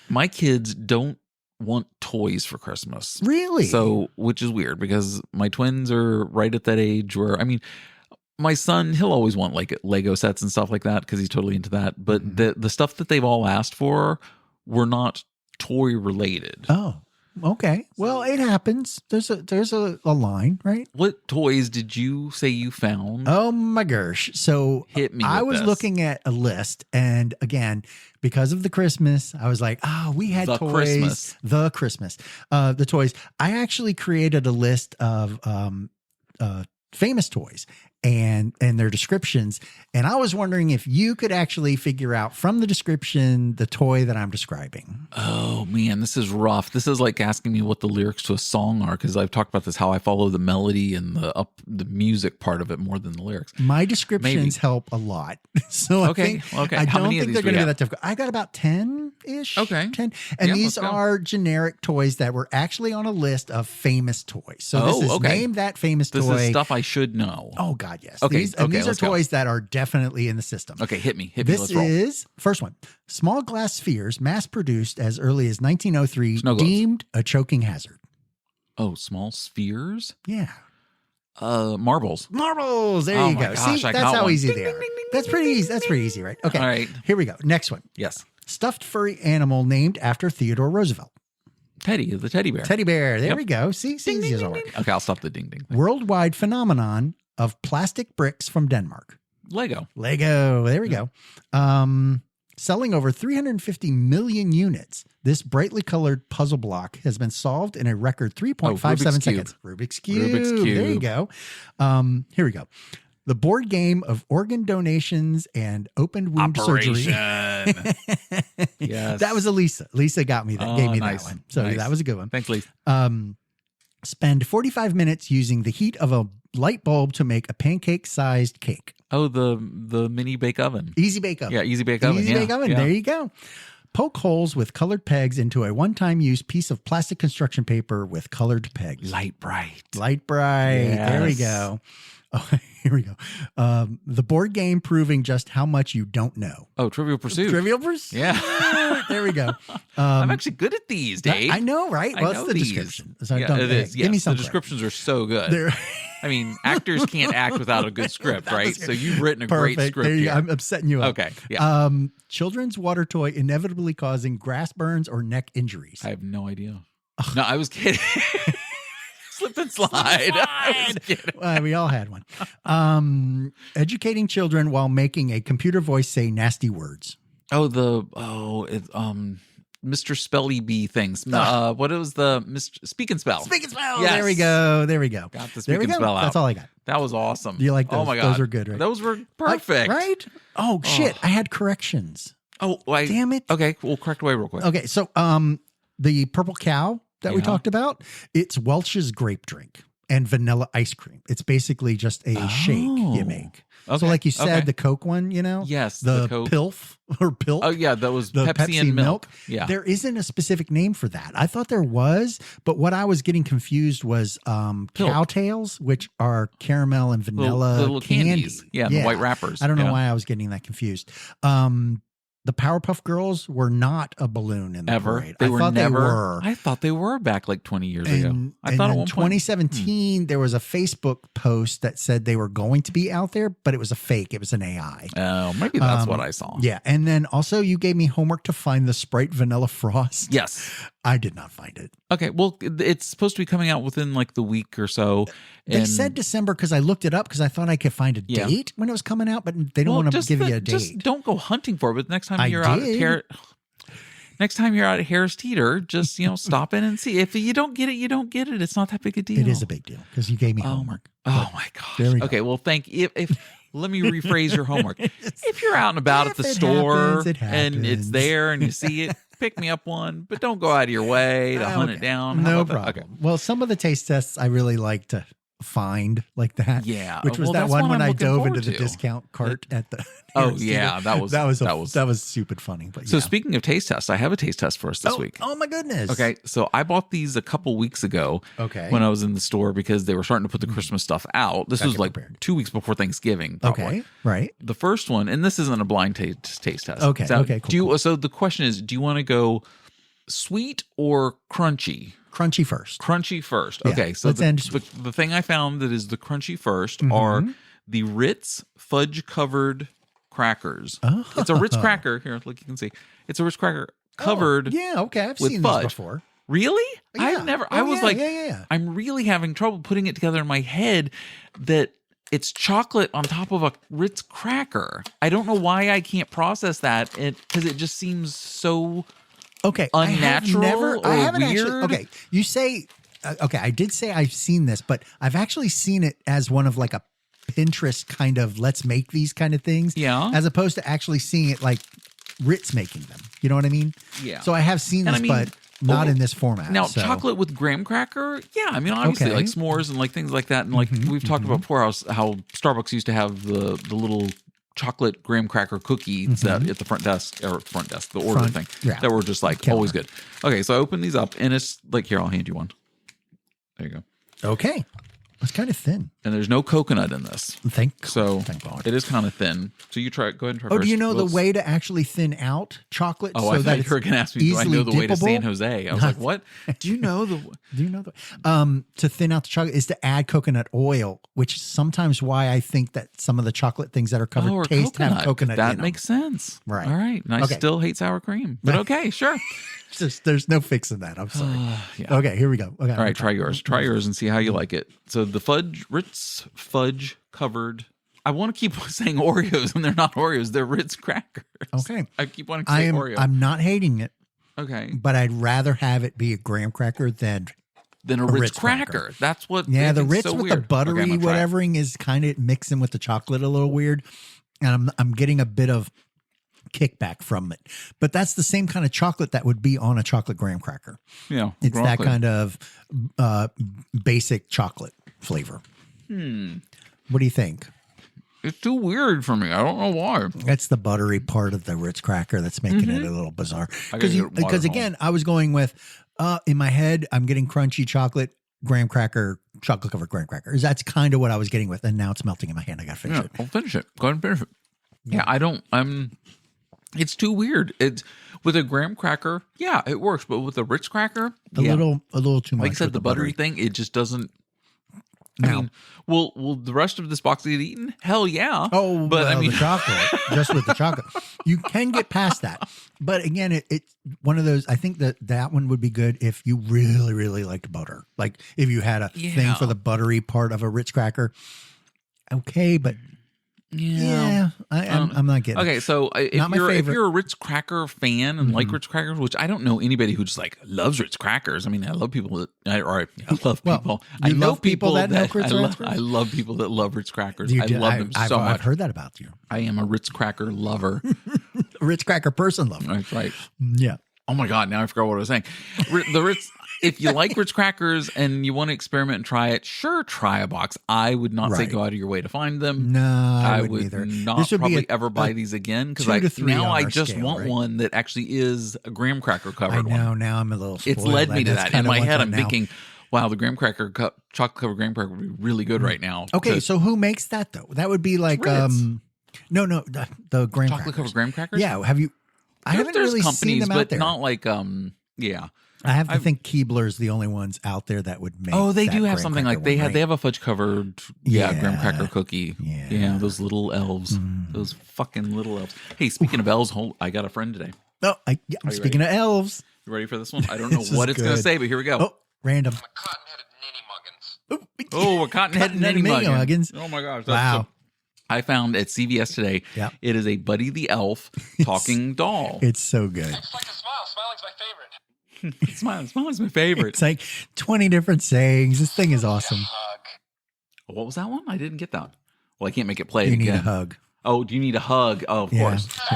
My kids don't want toys for Christmas. Really? So, which is weird because my twins are right at that age where, I mean, my son, he'll always want like Lego sets and stuff like that because he's totally into that. But the stuff that they've all asked for were not toy related. Oh, okay. Well, it happens. There's a line, right? What toys did you say you found? Oh my gosh. So hit me. I was looking at a list, and again, because of the Christmas, I was like, we had the toys. The toys. I actually created a list of famous toys and their descriptions. And I was wondering if you could actually figure out from the description the toy that I'm describing. Oh man, this is rough. This is like asking me what the lyrics to a song are, because I've talked about this, how I follow the melody and the music part of it more than the lyrics. My descriptions help a lot. So I don't think they're going to be that difficult. I got about 10-ish. Okay. 10. And these are generic toys that were actually on a list of famous toys. So this is name that famous toy. This is stuff I should know. Oh God, yes. Okay. These are toys that are definitely in the system. Okay, hit me. This is first one. Small glass spheres, mass produced as early as 1903, deemed a choking hazard. Oh, small spheres? Yeah. Marbles. There you go. Gosh, see, that's how easy they are. That's pretty easy. That's pretty easy, right? Okay. All right. Here we go. Next one. Yes. Stuffed furry animal named after Theodore Roosevelt. Teddy, the teddy bear. Teddy bear. There we go. See, easy as all right. Okay, I'll stop the ding ding thing. Worldwide phenomenon of plastic bricks from Denmark. Lego. There we go. Selling over 350 million units, this brightly colored puzzle block has been solved in a record 3.57 seconds. Rubik's Cube. There you go. Here we go. The board game of organ donations and open wound surgery. Yes. That was Elisa. Lisa got me that. Gave me nice. that one. So that was a good one. Thanks, Lisa. Spend 45 minutes using the heat of a light bulb to make a pancake-sized cake. Oh, the mini bake oven. Easy bake oven. Yeah, easy bake oven. Easy bake oven. Yeah. There you go. Poke holes with colored pegs into a one-time use piece of plastic construction paper with colored pegs. Light bright. Light bright. Yes. There we go. Oh, here we go. The board game proving just how much you don't know. Oh, Trivial Pursuit. Trivial Pursuit. Yeah. There we go. I'm actually good at these, Dave. I know, right? I Well, know it's the these. description. So Yeah, don't, it is. Give me Yes, some the descriptions are so good. They're- I mean, actors can't act without a good script, Without a right? script. So you've written a Perfect. great script There you go. here. I'm setting you up. Okay. Yeah. Children's water toy inevitably causing grass burns or neck injuries. I have no idea. No, I was kidding. Slip and slide. I was kidding. We all had one. Educating children while making a computer voice say nasty words. It's Mr. Spelly Bee things. What was the Mr. Speak and Spell? Speak and spell. Yes. There we go. There we go. Got the There speak we and go. spell out. That's all I got. That was awesome. Do you like those? Oh my God. Those were good, right? Those were perfect. Right? Oh, shit. I had corrections. Oh, Damn it. Okay, we'll correct away real quick. Okay. So the purple cow that we Yeah. talked about, it's Welch's grape drink and vanilla ice cream. It's basically just a shake you make. Okay. So like you said, Okay. the Coke one, Yes, the the Coke. Pilf or Pilk. Oh yeah, that was The Pepsi and milk. Yeah. There isn't a specific name for that. I thought there was, but what I was getting confused was cowtails, which are caramel and vanilla the little candy. candies. Yeah, the white wrappers. I don't know Yeah. why I was getting that confused. The Powerpuff Girls were not a balloon in the Ever. parade. They I were thought never. they were. I thought they were back like 20 years ago. And, I thought at in one point. 2017, there was a Facebook post that said they were going to be out there, but it was a fake. It was an AI. Oh, maybe that's what I saw. Yeah. And then also you gave me homework to find the Sprite Vanilla Frost. Yes. I did not find it. Okay. Well, it's supposed to be coming out within like the week or so. They and- said December because I looked it up because I thought I could find a Yeah. date when it was coming out, but they don't want to give you a date. Just don't go hunting for it. But next time I you're out did. next time you're out at Harris Teeter, just stop in and see. If you don't get it, you don't get it. It's not that big a deal. It is a big deal because you gave me homework. Oh my gosh. There we go. Okay. Well, thank you. If let me rephrase your homework. If you're out and about at If the it store happens, it and it's happens. there and you see it, pick me up one, but don't go out of your way to hunt it Okay. down. How No about that? problem. Well, some of the taste tests I really like to find like that. Yeah. Which was Well, that that's one what when I'm I looking dove forward into the to. discount cart at the. Oh, Harris Teeter. yeah, that was- that was stupid funny. But So yeah. speaking of taste tests, I have a taste test for us this week. Oh my goodness. Okay, so I bought these a couple weeks ago. Okay. When I was in the store because they were starting to put the Christmas stuff out. This Gotta was get like prepared. 2 weeks before Thanksgiving. Probably. Okay. Right. The first one, and this isn't a blind taste test. Okay, So okay, cool, So the question is, do you want to go sweet or crunchy? Crunchy first. Crunchy first. Yeah, Okay, so let's end sweet. the thing I found that is the crunchy 1st Mm-hmm. are the Ritz fudge covered crackers. Oh. It's a Ritz cracker here. Look, you can see it's a Ritz cracker covered. Oh, yeah. Okay. I've with seen fudge. these before. Really? Yeah. I've never. I Oh, was yeah, like, yeah. I'm really having trouble putting it together in my head that it's chocolate on top of a Ritz cracker. I don't know why I can't process that because it just seems so. Okay. Unnatural I or haven't actually. weird? Okay. You say. Okay. I did say I've seen this, but I've actually seen it as one of like a Pinterest kind of let's make these kind of things. Yeah. As opposed to actually seeing it like Ritz making them. You know what I mean? Yeah. So I have seen And this, I mean, but not in this format. Now, so. chocolate with graham cracker, yeah. I mean, obviously, Okay. like s'mores and like things like that. And like we've talked about before, how Starbucks used to have the little chocolate graham cracker cookies that at the front desk, the order Front, thing, yeah. that were just like Counter. always good. Okay, so I open these up, and it's like, here, I'll hand you one. There you go. Okay. It's kind of thin. And there's no coconut in this. Thank Thank God. it is kind of thin. So you try it. Go ahead and try Oh, first. do you know the Let's- way to actually thin out chocolate Oh, so I that thought you it's were going to ask me, do I know easily the way to dippable? San Jose? I was like, what? Do you know the... Do you know the to thin out the chocolate is to add coconut oil, which is sometimes why I think that some of the chocolate things that are covered or taste have coconut That in them. makes sense. Right. All right. And I Okay. still hate sour cream, but okay, sure. There's no fixing that. I'm sorry. Yeah. Okay, here we go. Okay, All right, try yours. Try yours and see how you like it. So the Ritz fudge covered. I want to keep saying Oreos, and they're not Oreos. They're Ritz crackers. Okay. I keep wanting to say Oreo. I'm not hating it, Okay. but I'd rather have it be a graham cracker than Then a Ritz cracker. That's what. yeah. I The think is Ritz so with weird. the buttery Okay, I'm gonna try it. whatevering is kind of mixing with the chocolate a little weird, and I'm getting a bit of kickback from it. But that's the same kind of chocolate that would be on a chocolate graham cracker. Yeah. It's that exactly. kind of basic chocolate flavor. What do you think? It's too weird for me. I don't know why. That's the buttery part of the Ritz cracker that's making it a little bizarre. Because again, I was going with in my head, I'm getting crunchy chocolate graham cracker, chocolate covered graham crackers. That's kind of what I was getting with, and now it's melting in my hand. I got to finish it. I'll finish it. Go ahead and finish it. Yeah, I don't. It's too weird. It's with a graham cracker. Yeah, it works, but with a Ritz cracker, A little too much. like I said, with the buttery thing, it just doesn't. I Now- mean, will the rest of this box get eaten? Hell yeah. Oh, but well, I mean, the chocolate, just with the chocolate, you can get past that. But again, it's one of those. I think that one would be good if you really, really liked butter. Like if you had a thing for the buttery part of a Ritz cracker. Okay, but I'm not getting. Okay, so if Not my you're favorite. a Ritz cracker fan and like Ritz crackers, which I don't know anybody who just like loves Ritz crackers. I mean, I love people that I love people. I you know love people that know Ritz crackers? I love people that love Ritz crackers. You I do- love them so I've much. heard that about you. I am a Ritz cracker lover. A Ritz cracker person lover. That's right. Yeah. Oh my God, now I forgot what I was saying. The Ritz, if you like Ritz crackers and you want to experiment and try it, sure, try a box. I would not say Right. go out of your way to find them. No, I I wouldn't would either. not This would be probably a- ever buy a these again because 2 to 3 now on I our just scale, want right? one that actually is a graham cracker covered I one. know. Now I'm a little spoiled. It's led me to That's that. In kinda my what head, that I'm now. thinking, wow, the graham cracker chocolate covered graham cracker would be really good right now. Okay, so who makes that though? That would be like Ritz. no, the graham chocolate crackers. covered graham crackers. Yeah, have you? I haven't There's really seen companies, them out but there. not like yeah. I have to think Keebler's the only ones out there that would make. Oh, they that do have graham something cracker like they one, have right? they have a fudge covered Yeah. graham cracker cookie. Yeah. Those little elves, those fucking little elves. Hey, speaking of elves, I got a friend today. Oh, you speaking of elves. You ready for this one? I don't know This is what it's going to good. say, but here we go. Oh, random. Cotton-headed ninny muggins. Oh, a cotton-headed Cotton-headed ninny ninny muggins. muggins. Oh my gosh! Wow. I found at CVS today. Yeah. It is a Buddy the Elf talking doll. It's so good. It's like a smile. Smiling's my favorite. Smiling's my favorite. It's like 20 different sayings. This thing is awesome. Hug. What was that one? I didn't get that. Well, I can't make it play You it need again. a hug. Oh, do you need a hug? Oh, of Yeah. course. Oh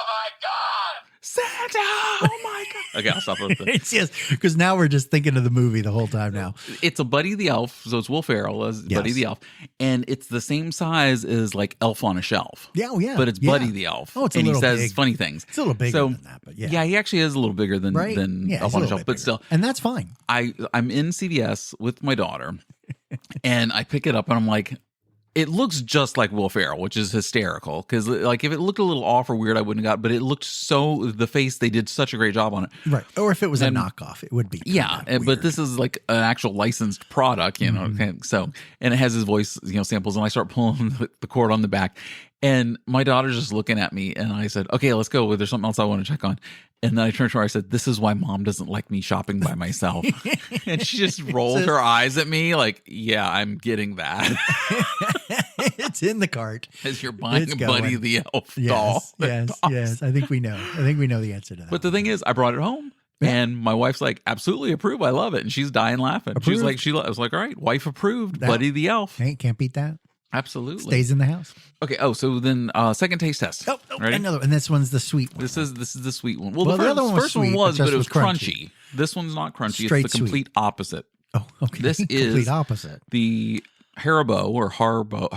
my God! Santa! Oh my God. Okay, I'll stop with this. It's just because now we're just thinking of the movie the whole time now. It's a Buddy the Elf, so it's Will Ferrell as Yes. Buddy the Elf, and it's the same size as like Elf on a Shelf. Yeah, oh, yeah. But it's yeah. Buddy the Elf. Oh, it's a and he little says big. funny things. It's a little bigger So, than that, but yeah. Yeah, he actually is a little bigger than Right? Yeah, Elf he's a on a little Shelf, bit but bigger. still, And that's fine. I'm in CVS with my daughter, and I pick it up, and I'm like, it looks just like Will Ferrell, which is hysterical. Because like if it looked a little off or weird, I wouldn't have got. But it looked so the face they did such a great job on it. Right. Or if it was And- a knockoff, it would be. Yeah, but this is like an actual licensed product, you know. Mm-hmm. So, and it has his voice, samples, and I start pulling the cord on the back, and my daughter's just looking at me, and I said, "Okay, let's go. There's something else I want to check on." And then I turned to her, I said, "This is why Mom doesn't like me shopping by myself." And she just rolled her eyes at me, like, "Yeah, I'm getting that." It's in the cart. As you're buying It's a Buddy going. the Elf doll. Yes. I think we know. The answer to that. But the thing is, I brought it home. Yeah. And my wife's like, absolutely approve. I love it. And she's dying laughing. She's Approved. like, I was like, all right, wife approved. That- Buddy the Elf. Hey, can't beat that. Absolutely. Stays in the house. Okay. Oh, so then second taste test. Oh, Ready? another. And this one's the sweet one. This is the sweet one. Well, Well, the the first, other one was first one sweet, was, but but it just was was crunchy. crunchy. This one's not crunchy. Straight it's the complete opposite. Oh, okay. This is complete opposite. The Haribo or Haribo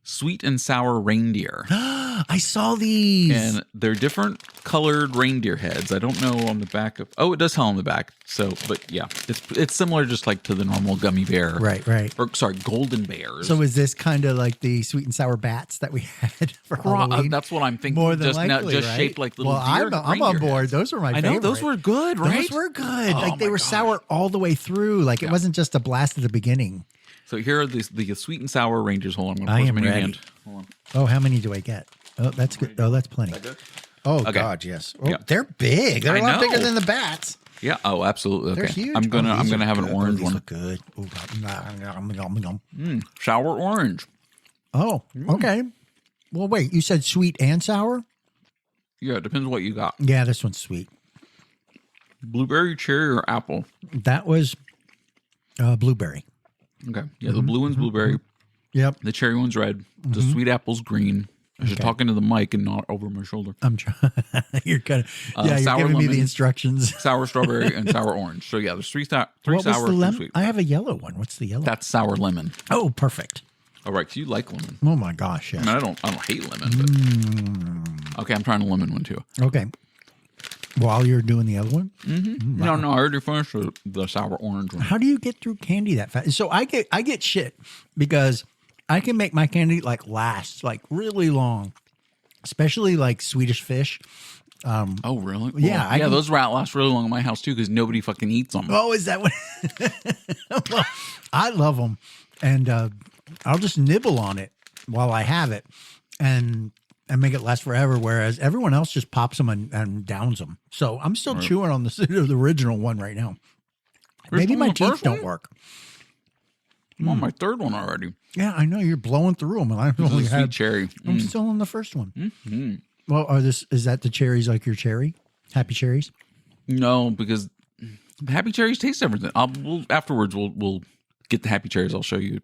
sweet and sour reindeer. I saw these. And they're different colored reindeer heads. I don't know on the back of. Oh, it does tell on the back. So, but yeah, it's similar, just like to the normal gummy bear. Right. Or sorry, golden bears. So is this kind of like the sweet and sour bats that we had for Halloween? That's what I'm thinking. More than just likely, right? shaped like little. Well, deer, I'm on reindeer board. heads. Those were my I favorite. know those were good, right? Those were good. Oh Like they my were gosh. sour all the way through. Like it wasn't just a blast at the beginning. So here are the sweet and sour reindeers. Hold on, I'm I going to am put them in your ready. hand. Hold on. Oh, how many do I get? Oh, that's good. Oh, that's plenty. Good? Oh, Okay. God, yes. Oh, Yeah. they're big. They're I a lot know. bigger than the bats. Yeah. Oh, absolutely. Okay. They're huge. I'm gonna these are have an good. orange these one. Look good. Sour orange. Oh, okay. Well, wait. You said sweet and sour? Yeah, it depends what you got. Yeah, this one's sweet. Blueberry, cherry, or apple. That was blueberry. Okay. Yeah, the blue one's blueberry. Yep. The cherry one's red. The sweet apple's green. I should talk into the mic and not over my shoulder. I'm trying. You're kind of you're sour giving me lemon, the instructions. Sour strawberry and sour orange. So yeah, there's three sour, What was three the lemon? sweet. I have a yellow one. What's the yellow? That's sour lemon. Oh, perfect. All right, so you like lemon. Oh my gosh, yes. I mean, I don't hate lemon, but okay, I'm trying a lemon one too. Okay. While you're doing the other one? No, I already finished the sour orange one. How do you get through candy that fast? So I get shit because I can make my candy like last like really long, especially like Swedish fish. Oh, really? Yeah, Well, those last really long in my house too because nobody fucking eats them. Oh, is that what? Well, I love them, and I'll just nibble on it while I have it, and make it last forever. Whereas everyone else just pops them and downs them. So I'm still chewing on the original one right now. Maybe my teeth don't work. I'm on my third one already. Yeah, I know you're blowing through them, and I've This only is a sweet had. cherry. I'm still on the first one. Well, is that the cherries like your cherry? Happy cherries? No, because happy cherries taste different. Afterwards we'll get the happy cherries. I'll show you,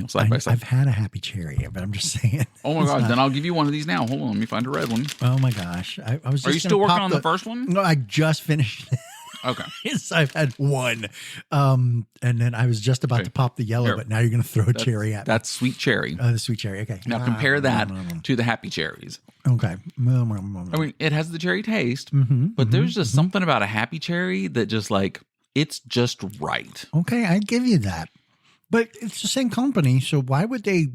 side by side. I've had a happy cherry, but I'm just saying. Oh my god! Then I'll give you one of these now. Hold on, let me find a red one. Oh my gosh! I was. Just Are you still gonna working pop on the first one? No, I just finished. Okay. Yes, I've had one, and then I was just about to pop the yellow, Here. but now you're going to throw a cherry at me. That's sweet cherry. The sweet cherry. Okay. Now compare that to the happy cherries. Okay. I mean, it has the cherry taste, but there's just something about a happy cherry that just like it's just right. Okay, I give you that, but it's the same company, so why would they?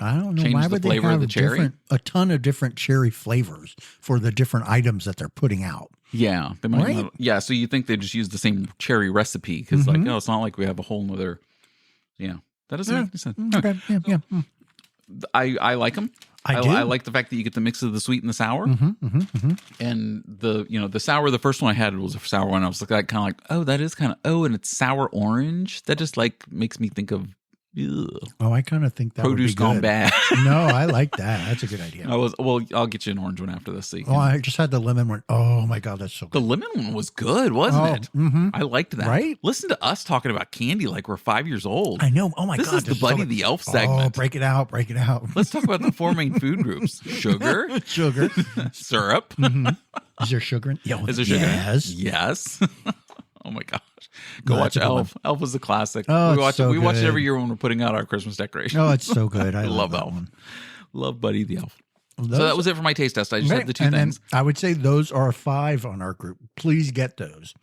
I don't know. Change Why the would they flavor of have the cherry? a ton of different cherry flavors for the different items that they're putting out? Yeah, they might. Right? Yeah, so you think they just use the same cherry recipe because, like, it's not like we have a whole nother. Yeah, that doesn't make any sense. Okay. Yeah. I like them. I do. I like the fact that you get the mix of the sweet and the sour. And the sour. The first one I had was a sour one. I was like, kind of like, oh, that is kind of and it's sour orange. That just like makes me think of. Ugh. Oh, I kind of think that Produce would be gone good. bad. No, I like that. That's a good idea. I'll get you an orange one after this. So Oh, I just had the lemon one. Oh my god, that's so the good. lemon one was good, wasn't it? Mm-hmm. I liked that. Right? Listen to us talking about candy like we're 5 years old. I know. Oh my This god, is the Buddy the Elf segment. Oh, break it out. Let's talk about the four main food groups: sugar, Sugar. syrup. Is there sugar in? Yeah. Is there sugar? Yes. Oh my gosh. Go No, watch that's a good Elf. Elf is a classic. Oh, we it's so we watch it good. every year when we're putting out our Christmas decorations. Oh, it's so good. I love Elf. one. Love Buddy the Elf. Those- So that was it for my taste test. I just Okay, had the two and then things. I would say those are 5 on our group. Please get those.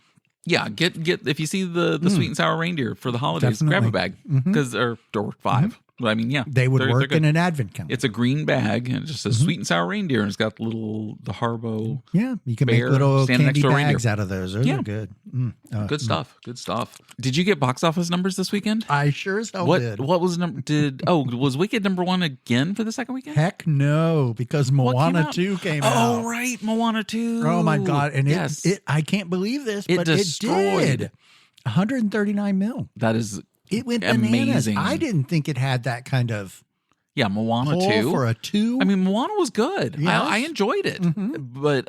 Yeah, get if you see the sweet and sour reindeer for the holidays, grab a bag because or 5. But I mean, yeah, They would they're work good. in an advent calendar. It's a green bag and it just says sweet and sour reindeer and it's got the Harbo. Yeah, you can make bear little standing candy next to a reindeer. bags out of those. Those are good. Good stuff. Good stuff. Did you get box office numbers this weekend? I sure as hell did. What was was Wicked number 1 again for the second weekend? Heck no, because What came Moana out? 2 came out. Oh right, Moana 2. Oh my god! And yes, it I can't believe this, It but destroyed. it did. 139 mil. that is It went bananas. amazing. I didn't think it had that kind of Moana pull 2 for a 2. I mean, Moana was good. Yes. I enjoyed it, but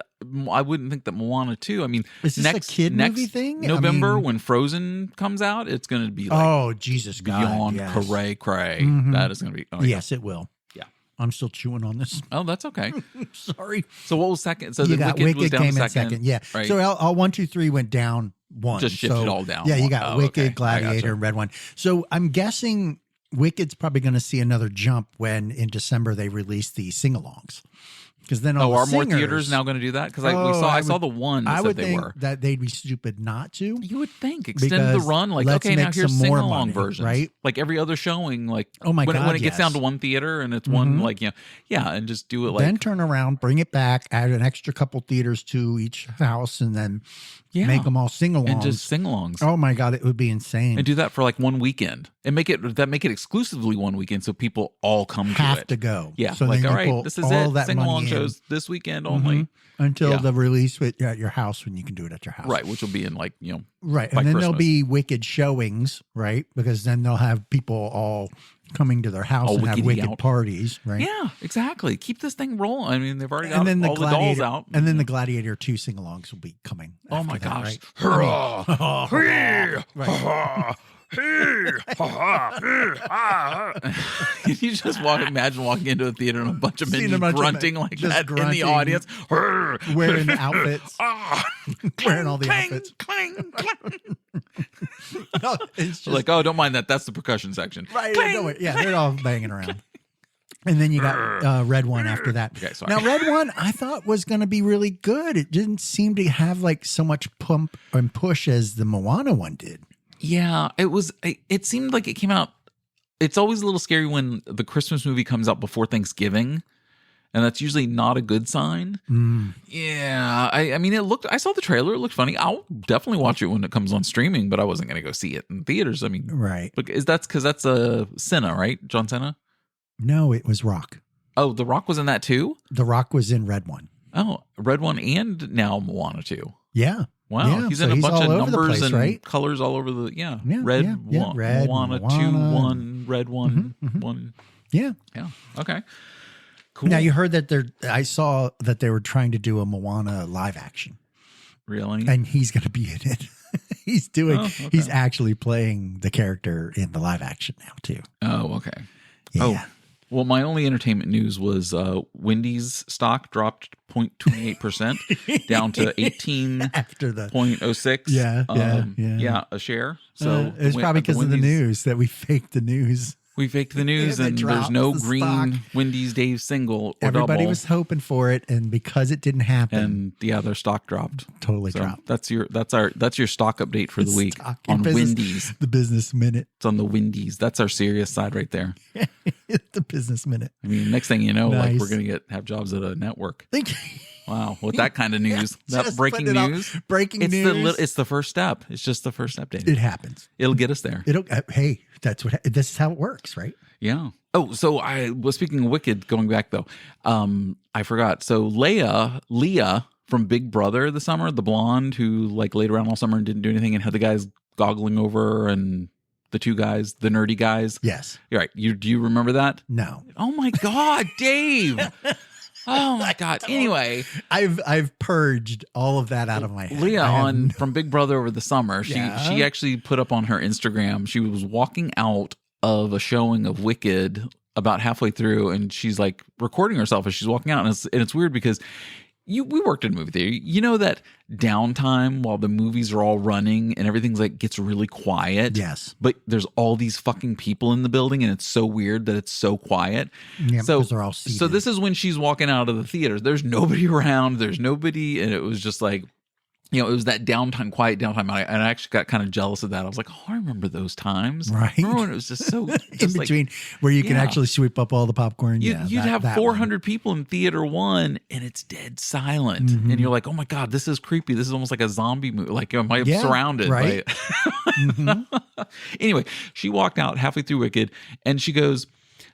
I wouldn't think that Moana 2. I mean, Is this a kid movie thing? I November mean- when Frozen comes out, it's going to be like oh Jesus God! beyond Yes. cray cray. Mhm. That is going to be. Oh, yeah. Yes, it will. Yeah. I'm still chewing on this. Oh, that's okay. Sorry. So what was second? So You the got Wicked was Wicked down came to in second. Yeah. right? So all 1, 2, 3 went down 1. Just shifted So, all down. Yeah, you got Oh, Wicked, okay. I Gladiator, gotcha. and Red One. So I'm guessing Wicked's probably going to see another jump when in December they release the sing-alongs. Because then all Oh, the are more singers, theaters now going to do that? Because Oh, I saw the one that I said would they think were. that they'd be stupid not to. You would think extend the Because run, like let's okay, now make here's some sing more along money, versions, right? Like every other showing, like Oh my when, God, when it gets down yes. to one theater and it's one like and just do it like Then turn around, bring it back, add an extra couple theaters to each house, and then make them all sing-alongs. and just sing-alongs. Oh my God, it would be insane. And do that for like one weekend, and make it exclusively one weekend, so people all come to have it. to go. Yeah, So like then all you pull right, this is all it. that Sing-along money in. shows this weekend only. Until Yeah. the release at your house when you can do it at your house. Right, which will be in like Right. by And then there'll Christmas. be Wicked showings, right? Because then they'll have people all coming to their house All and have wickedy Wicked out. parties, right? Yeah, exactly. Keep this thing rolling. I mean, they've already got And then the all the dolls Gladiator out. and then the Gladiator 2 sing-alongs will be coming. Oh after my that, gosh. right? Hurrah! Right. Hurrah! You just imagine walking into a theater and a bunch of men Seeing a just bunch of men grunting like just that in grunting, the audience. wearing the outfits. Ah, Wearing all the clang, outfits. Clang, clang. No, it's just Like, oh, don't mind that. That's the percussion section. right. Clang, No, yeah, they're all banging around. And then you got Red One after that. Okay, sorry. Now, Red One, I thought was going to be really good. It didn't seem to have like so much pump and push as the Moana one did. Yeah, it was. It seemed like it came out. It's always a little scary when the Christmas movie comes out before Thanksgiving, and that's usually not a good sign. Yeah, I mean, I saw the trailer. It looked funny. I'll definitely watch it when it comes on streaming, but I wasn't going to go see it in theaters. I mean, Right. but because that's a Cena, right? John Cena. No, it was Rock. Oh, The Rock was in that too. The Rock was in Red One. Oh, Red One and now Moana 2. Yeah. Wow, Yeah, he's so in a he's bunch all of over the numbers place, and right? colors all over the Yeah, red, yeah. one, Red, Moana 2, Moana. 1, red 1, 1. Yeah. Yeah. Okay. Cool. Now you heard that I saw that they were trying to do a Moana live action, Really? and he's going to be in it. He's doing. Oh, okay. He's actually playing the character in the live action now too. Oh, okay. Yeah. Oh, well, my only entertainment news was Wendy's stock dropped 0.28% down to 18.06. After the Yeah, a share. So it was probably because of the news that we faked the news. We faked the news, They and there's dropped no the green stock. Wendy's Dave single or Everybody double. was hoping for it, and because it didn't happen, And yeah, their stock dropped. totally So dropped. that's your stock update for the week Stock on business- Wendy's. The business minute. It's on the Wendy's. That's our serious side right there. The business minute. I mean, next thing you know, like Nice. we're gonna have jobs at a network. Thank you. Wow, with that kind of news, that Just breaking putting it out. news. Breaking It's news. it's the first step. It's just the first step, Dave. It happens. It'll get us there. It'll. Hey, this is how it works, right? Yeah. Oh, so I was speaking of Wicked. Going back though, I forgot. So Leah from Big Brother the summer, the blonde who like laid around all summer and didn't do anything, and had the guys goggling over her, and the two guys, the nerdy guys. Yes. You're right. Do you remember that? No. Oh my God, Dave. Oh my God. Anyway, I've purged all of that out of my head. Leah I have from Big Brother over the summer, she Yeah. actually put up on her Instagram. She was walking out of a showing of Wicked about halfway through, and she's like recording herself as she's walking out, and it's weird because we worked in a movie theater. You know that downtime while the movies are all running and everything's like gets really quiet. Yes. But there's all these fucking people in the building, and it's so weird that it's so quiet. Yeah, so because they're all seated. so this is when she's walking out of the theater. There's nobody around. There's nobody, and it was just like, you know, it was that quiet downtime. And I actually got kind of jealous of that. I was like, oh, I remember those times. Right. Remember when it was just so in just like, between where you can yeah. actually sweep up all the popcorn. You'd have that 400 people in theater one, and it's dead silent, Mhm. and you're like, "Oh my God, this is creepy. This is almost like a zombie movie. Like, am I Yeah, surrounded?" right. By Mhm. Anyway, she walked out halfway through Wicked, and she goes,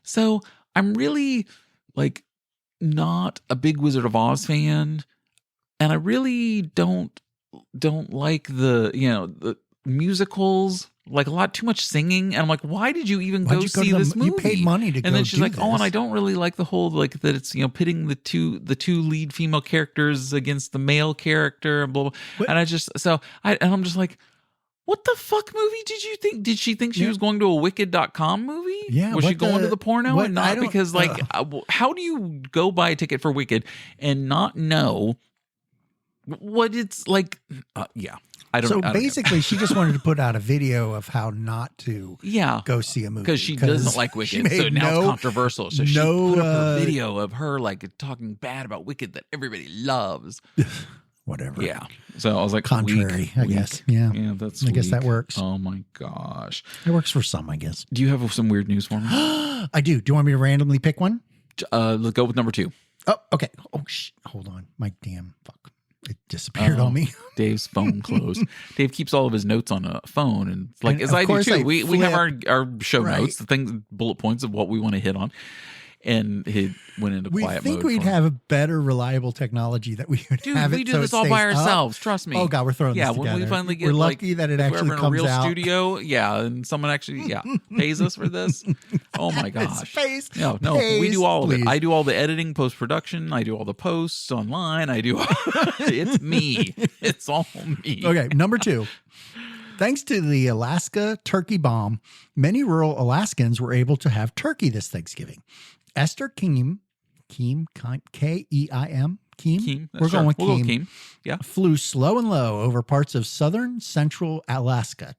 "So I'm really like not a big Wizard of Oz fan, and I really don't like the musicals." Like a lot too much singing, and I'm like, why did you even Why'd go you go see to the- this movie? you paid money to and go then she's do like, oh, and this. I don't really like the whole like that it's pitting the two lead female characters against the male character and blah blah. What? And I'm just like, what the fuck movie did you think? Did she think she Yeah. was going to a Wicked.com movie? Yeah, Was she what going the- to the porno what- and I not don't- because like how do you go buy a ticket for Wicked and not know what it's like? Yeah. I don't So know. basically, she just wanted to put out a video of how not to Yeah. go see a movie Because she doesn't like she Wicked, so made now it's no- controversial. So she no, put up a video of her like talking bad about Wicked that everybody loves. whatever. Yeah. So I was like, Contrary, I weak. guess. Yeah. Yeah, that's. I guess that weak. works. Oh my gosh. It works for some, I guess. Do you have some weird news for me? I do. Do you want me to randomly pick one? Let's go with number 2. Oh, okay. Oh, hold on. My damn fuck. It disappeared on me. Dave's phone closed. Dave keeps all of his notes on a phone, and like And as of I do course too. I We have flip. our show Right. notes, the things, bullet points of what we want to hit on, and he went into We quiet think mode. we'd for me. have a better reliable technology that we would Dude, have we it do so this it all by stays up. ourselves. Trust me. Oh God, we're throwing Yeah, this when we together. finally get we're like, lucky that it if we're actually ever in a comes real out. studio, yeah, and someone actually pays us for this. Oh my gosh. Pays, No, we do all of please. it. I do all the editing, post production. I do all the posts online. I do. It's me. It's all me. Okay, number 2. Thanks to the Alaska turkey bomb, many rural Alaskans were able to have turkey this Thanksgiving. Esther Keim, Keim, K-E-I-M, Keim? We're going with We'll go Keim. Keim. Yeah. Flew slow and low over parts of southern central Alaska.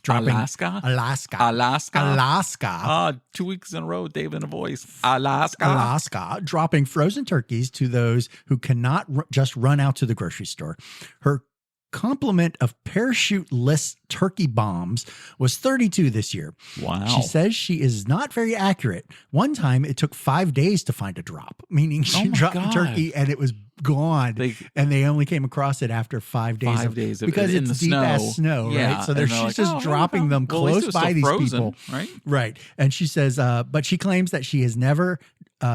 Alaska? Alaska. 2 weeks in a row, Dave in a voice. Alaska. Dropping frozen turkeys to those who cannot just run out to the grocery store. Her complement of parachute-less turkey bombs was 32 this year. Wow. She says she is not very accurate. One time it took 5 days to find a drop, meaning she dropped the turkey and it was gone. And they only came across it after 5 days. 5 days because in it's the deep snow. ass snow, Yeah. right? So And she's they're just like, dropping them well, at least close it's by still these frozen, people. right? Right. And she says, but she claims that she has never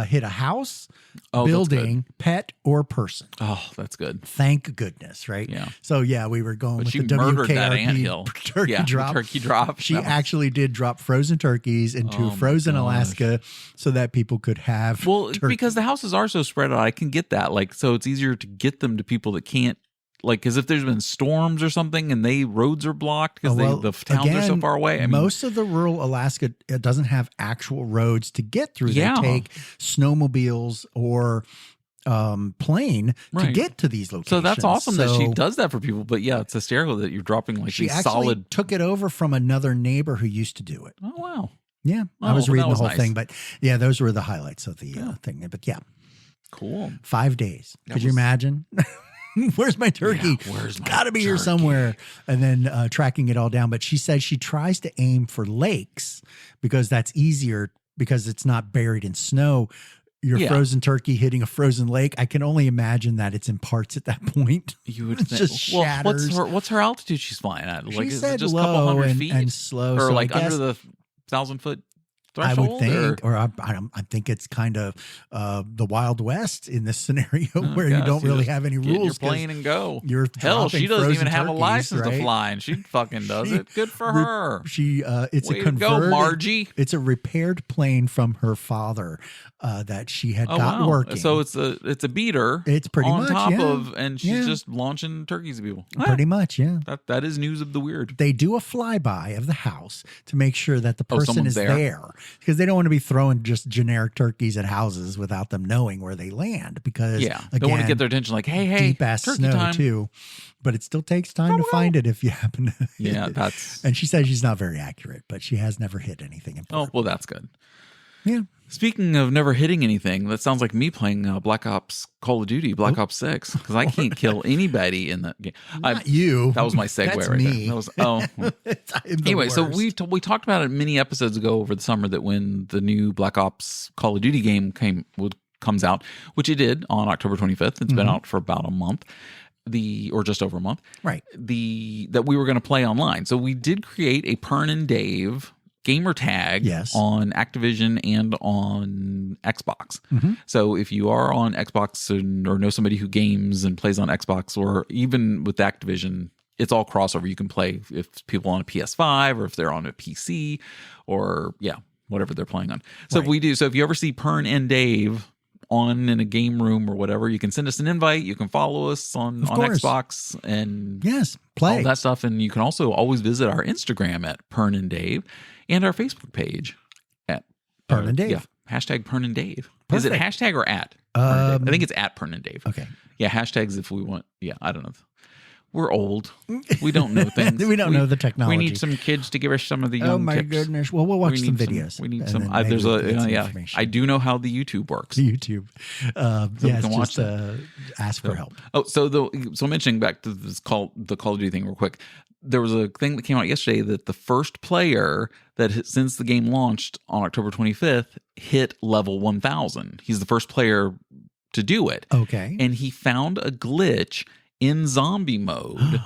hit a house, building, pet, or person. Oh, that's good. Thank goodness, right? Yeah. So yeah, we were going But with she the murdered that WKRP anthill. turkey drop. The turkey drop. She That was- actually did drop frozen turkeys into Oh my frozen gosh. Alaska so that people could have Well, turkey. because the houses are so spread out, I can get that. Like, so it's easier to get them to people that can't. Like, because if there's been storms or something and roads are blocked because the towns are so far away. I mean, most of the rural Alaska, it doesn't have actual roads to get through. Yeah. They take snowmobiles or plane to Right. get to these locations. so that's awesome that she So does that for people. But yeah, it's hysterical that you're dropping like she these actually solid. took it over from another neighbor who used to do it. Oh wow, Yeah, I Oh, was well, reading that the was whole nice. thing, but yeah, those were the highlights of the thing. But yeah, cool. 5 days. That Could you was- imagine? Where's my turkey? Yeah, where's my Got to be here turkey? somewhere. And then tracking it all down. But she says she tries to aim for lakes because that's easier because it's not buried in snow. Your Yeah. frozen turkey hitting a frozen lake. I can only imagine that it's in parts at that point. You would It think. just Well, shatters. what's her altitude she's flying at? Like, She is said it just a couple low hundred feet and slow. or so like I guess, under the 1,000-foot I threshold? would think, or I think it's kind of the Wild West in this scenario where you gosh, don't you really just have any get in your rules. 'cause plane and go. You're Hell, she dropping doesn't even frozen have a turkeys, license to right? fly, and she fucking does it. Good for Re- her. She it's Way a to go, converted, Margie. It's a repaired plane from her father that she had Oh got wow! working. So it's a beater. It's pretty on much, top yeah. of, and she's Yeah. just launching turkeys at people. pretty much, yeah. That is news of the weird. They do a flyby of the house to make sure that the person someone's is there. there because they don't want to be throwing just generic turkeys at houses without them knowing where they land. Because Yeah, again, they want to get their attention. Like, hey, deep ass turkey snow time. too, but it still takes time to find it if you happen to. Yeah, that's. And she says she's not very accurate, but she has never hit anything Oh important. well, that's good. Yeah. Speaking of never hitting anything, that sounds like me playing Black Ops Call of Duty, Black Ops 6, because I can't kill anybody in the game. Not you. That was my segue That's right me. there. That was well. I'm the Anyway, so worst. we talked about it many episodes ago over the summer that when the new Black Ops Call of Duty game comes out, which it did on October 25th. It's been out for about a month. Or just over a month. Right. That we were going to play online. So we did create a Pern and Dave gamer tag Yes. on Activision and on Xbox. Mm-hmm. So if you are on Xbox or know somebody who games and plays on Xbox, or even with Activision, it's all crossover. You can play if people on a PS5 or if they're on a PC or whatever they're playing on. So Right. if you ever see Pern and Dave on in a game room or whatever, you can send us an invite. You can follow us on course. Xbox and Yes. Play. all that stuff. And you can also always visit our Instagram at Pern and Dave and our Facebook page at Pern and Dave. Yeah, hashtag Pern and Dave. Is it Perfect. hashtag or at? Pern and Dave? I think it's at Pern and Dave. Okay. Yeah, hashtags if we want. Yeah, I don't know. We're old. We don't know things. We don't know the technology. We need some kids to give us some of the young Oh my tips. goodness. Well, we'll watch We some need videos. we need and some. then maybe There's we can get some yeah. information. I do know how the YouTube works. YouTube. we Yes, can watch just ask for help. Oh, so mentioning back to the Call of Duty thing real quick. There was a thing that came out yesterday that the first player that since the game launched on October 25th hit level 1000. He's the first player to do it. Okay. And he found a glitch in zombie mode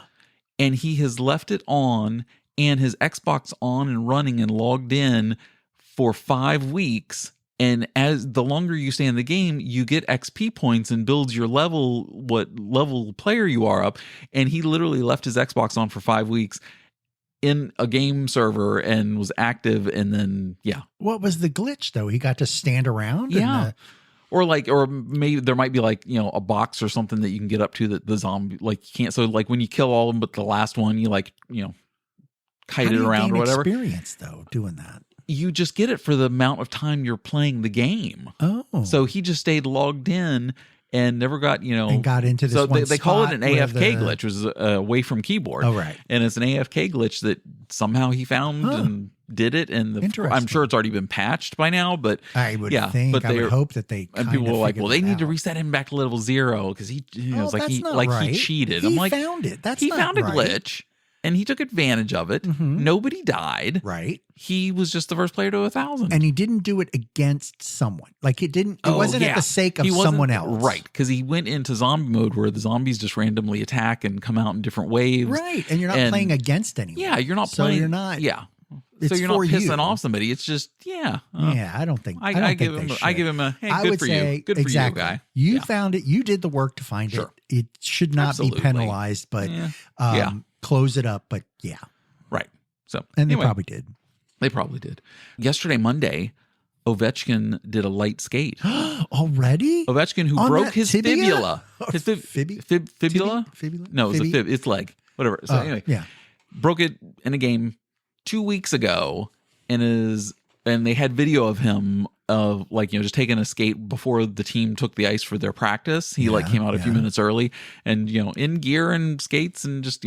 and he has left it on and his Xbox on and running and logged in for 5 weeks. And as the longer you stay in the game, you get XP points and builds your level, what level player you are up. And he literally left his Xbox on for 5 weeks in a game server and was active. And then, What was the glitch though? He got to stand around? Yeah. Or maybe there might be a box or something that you can get up to that the zombie, you can't. So when you kill all of them, but the last one, you kite How it do you around gain or whatever. experience though doing that? You just get it for the amount of time you're playing the game. Oh, So he just stayed logged in and never got, and got into this. So one they call it spot an where AFK glitch, which is away from keyboard. Oh, right. And it's an AFK glitch that somehow he found and did it. And Interesting. I'm sure it's already been patched by now, but I would yeah, think. but I would hope that they. and people were like, well, they need to reset him back to level 0 because he, it's like that's he not like right. he cheated. He I'm like, found it. That's he not found a right. glitch and he took advantage of it. Nobody died. Right. He was just the first player to 1,000. And he didn't do it against someone. Like it didn't. It wasn't at the sake of He wasn't- someone else. Right. Because he went into zombie mode where the zombies just randomly attack and come out in different waves. Right. And you're not playing against anyone. Yeah, you're not so playing. You're not. Yeah. It's So you're not for pissing you. off somebody. It's just Yeah, I don't think. I don't I think give they him. should. I give him a. Hey, I good would for say you. Good exactly. for you, guy. You Yeah. found it. You did the work to find Sure. it. It should not Absolutely. be penalized, but Yeah. close it up. But yeah, Right. So and anyway, they probably did. They probably did. Yesterday, Monday, Ovechkin did a light skate. Already? Ovechkin, who On broke that his tibia? fibula. His fibula? Fibula? No, it's a Fibby? fib. It's leg. Whatever. So anyway, Yeah. broke it in a game 2 weeks ago, and they had video of him of just taking a skate before the team took the ice for their practice. He came out a few minutes early and in gear and skates and just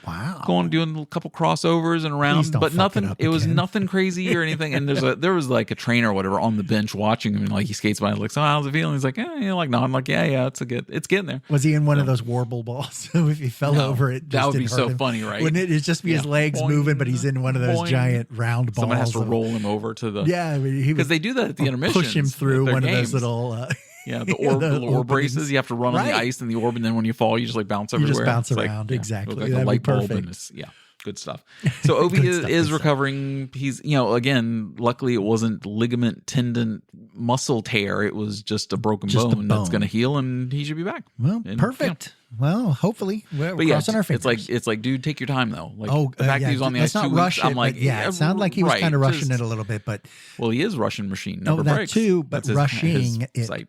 Wow. doing a couple crossovers and Please around, don't but fuck nothing. it up It was again. nothing crazy or anything. And there was like a trainer or whatever on the bench watching him, and like he skates by, like, so how's it feeling? He's like, no. I'm like, yeah, it's getting there. Was he in one of those warble balls? So if he fell No, over, it just that would be didn't so hurt him. funny, right? Wouldn't it? It'd just be his Yeah. legs Boing, moving, but he's in one of those boing. giant round balls. Someone has to of- roll him over to the Yeah, he because would they do that at the intermission. push him through one of those little. Yeah, the orb, the orb braces. You have to run on the Right. ice and the orb, and then when you fall, you just like bounce You everywhere. just bounce It's like, around. yeah, Exactly. Like a That'd be light bulb. perfect. And it's, good stuff. So Ovi Good is, stuff, is good stuff. recovering. He's, again, luckily it wasn't ligament, tendon, muscle tear. It was just a broken Just a bone that's bone. going to heal, and he should be back. Well, And, perfect. Well, hopefully we're But yeah, crossing our fingers. it's like, dude, take your time though. Like Oh, the fact yeah, that he was on the let's ice 2 not weeks, rush it. I'm like, but yeah, it sounded like he was right, kind of rushing just- it a little bit, but Well, he is Russian machine. no, Never that breaks. too. But That's his rushing it. site.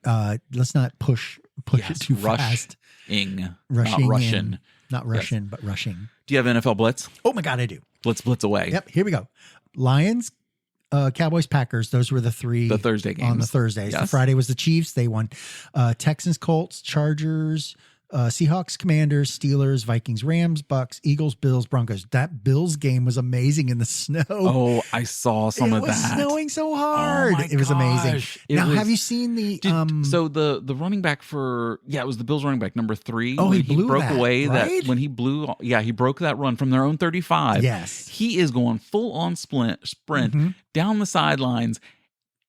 Let's not push Yes, it too fast. Rushing, Rushing, not Russian. not Russian, but rushing. Do you have NFL Blitz? Oh my God, I do. Let's blitz away. Yep, here we go. Lions, Cowboys, Packers. Those were the three. The Thursday games. on the Thursdays. The Yes. Friday was the Chiefs. They won. Texans, Colts, Chargers, Seahawks, Commanders, Steelers, Vikings, Rams, Bucks, Eagles, Bills, Broncos. That Bills game was amazing in the snow. Oh, I saw some it of was that. snowing so hard. Oh my It was amazing. gosh. It Now, was- have you seen the? So the running back for it was the Bills running back number 3. Oh, when he blew broke that, away right? that when he blew. Yeah, he broke that run from their own 35. Yes. he is going full on sprint Mhm. down the sidelines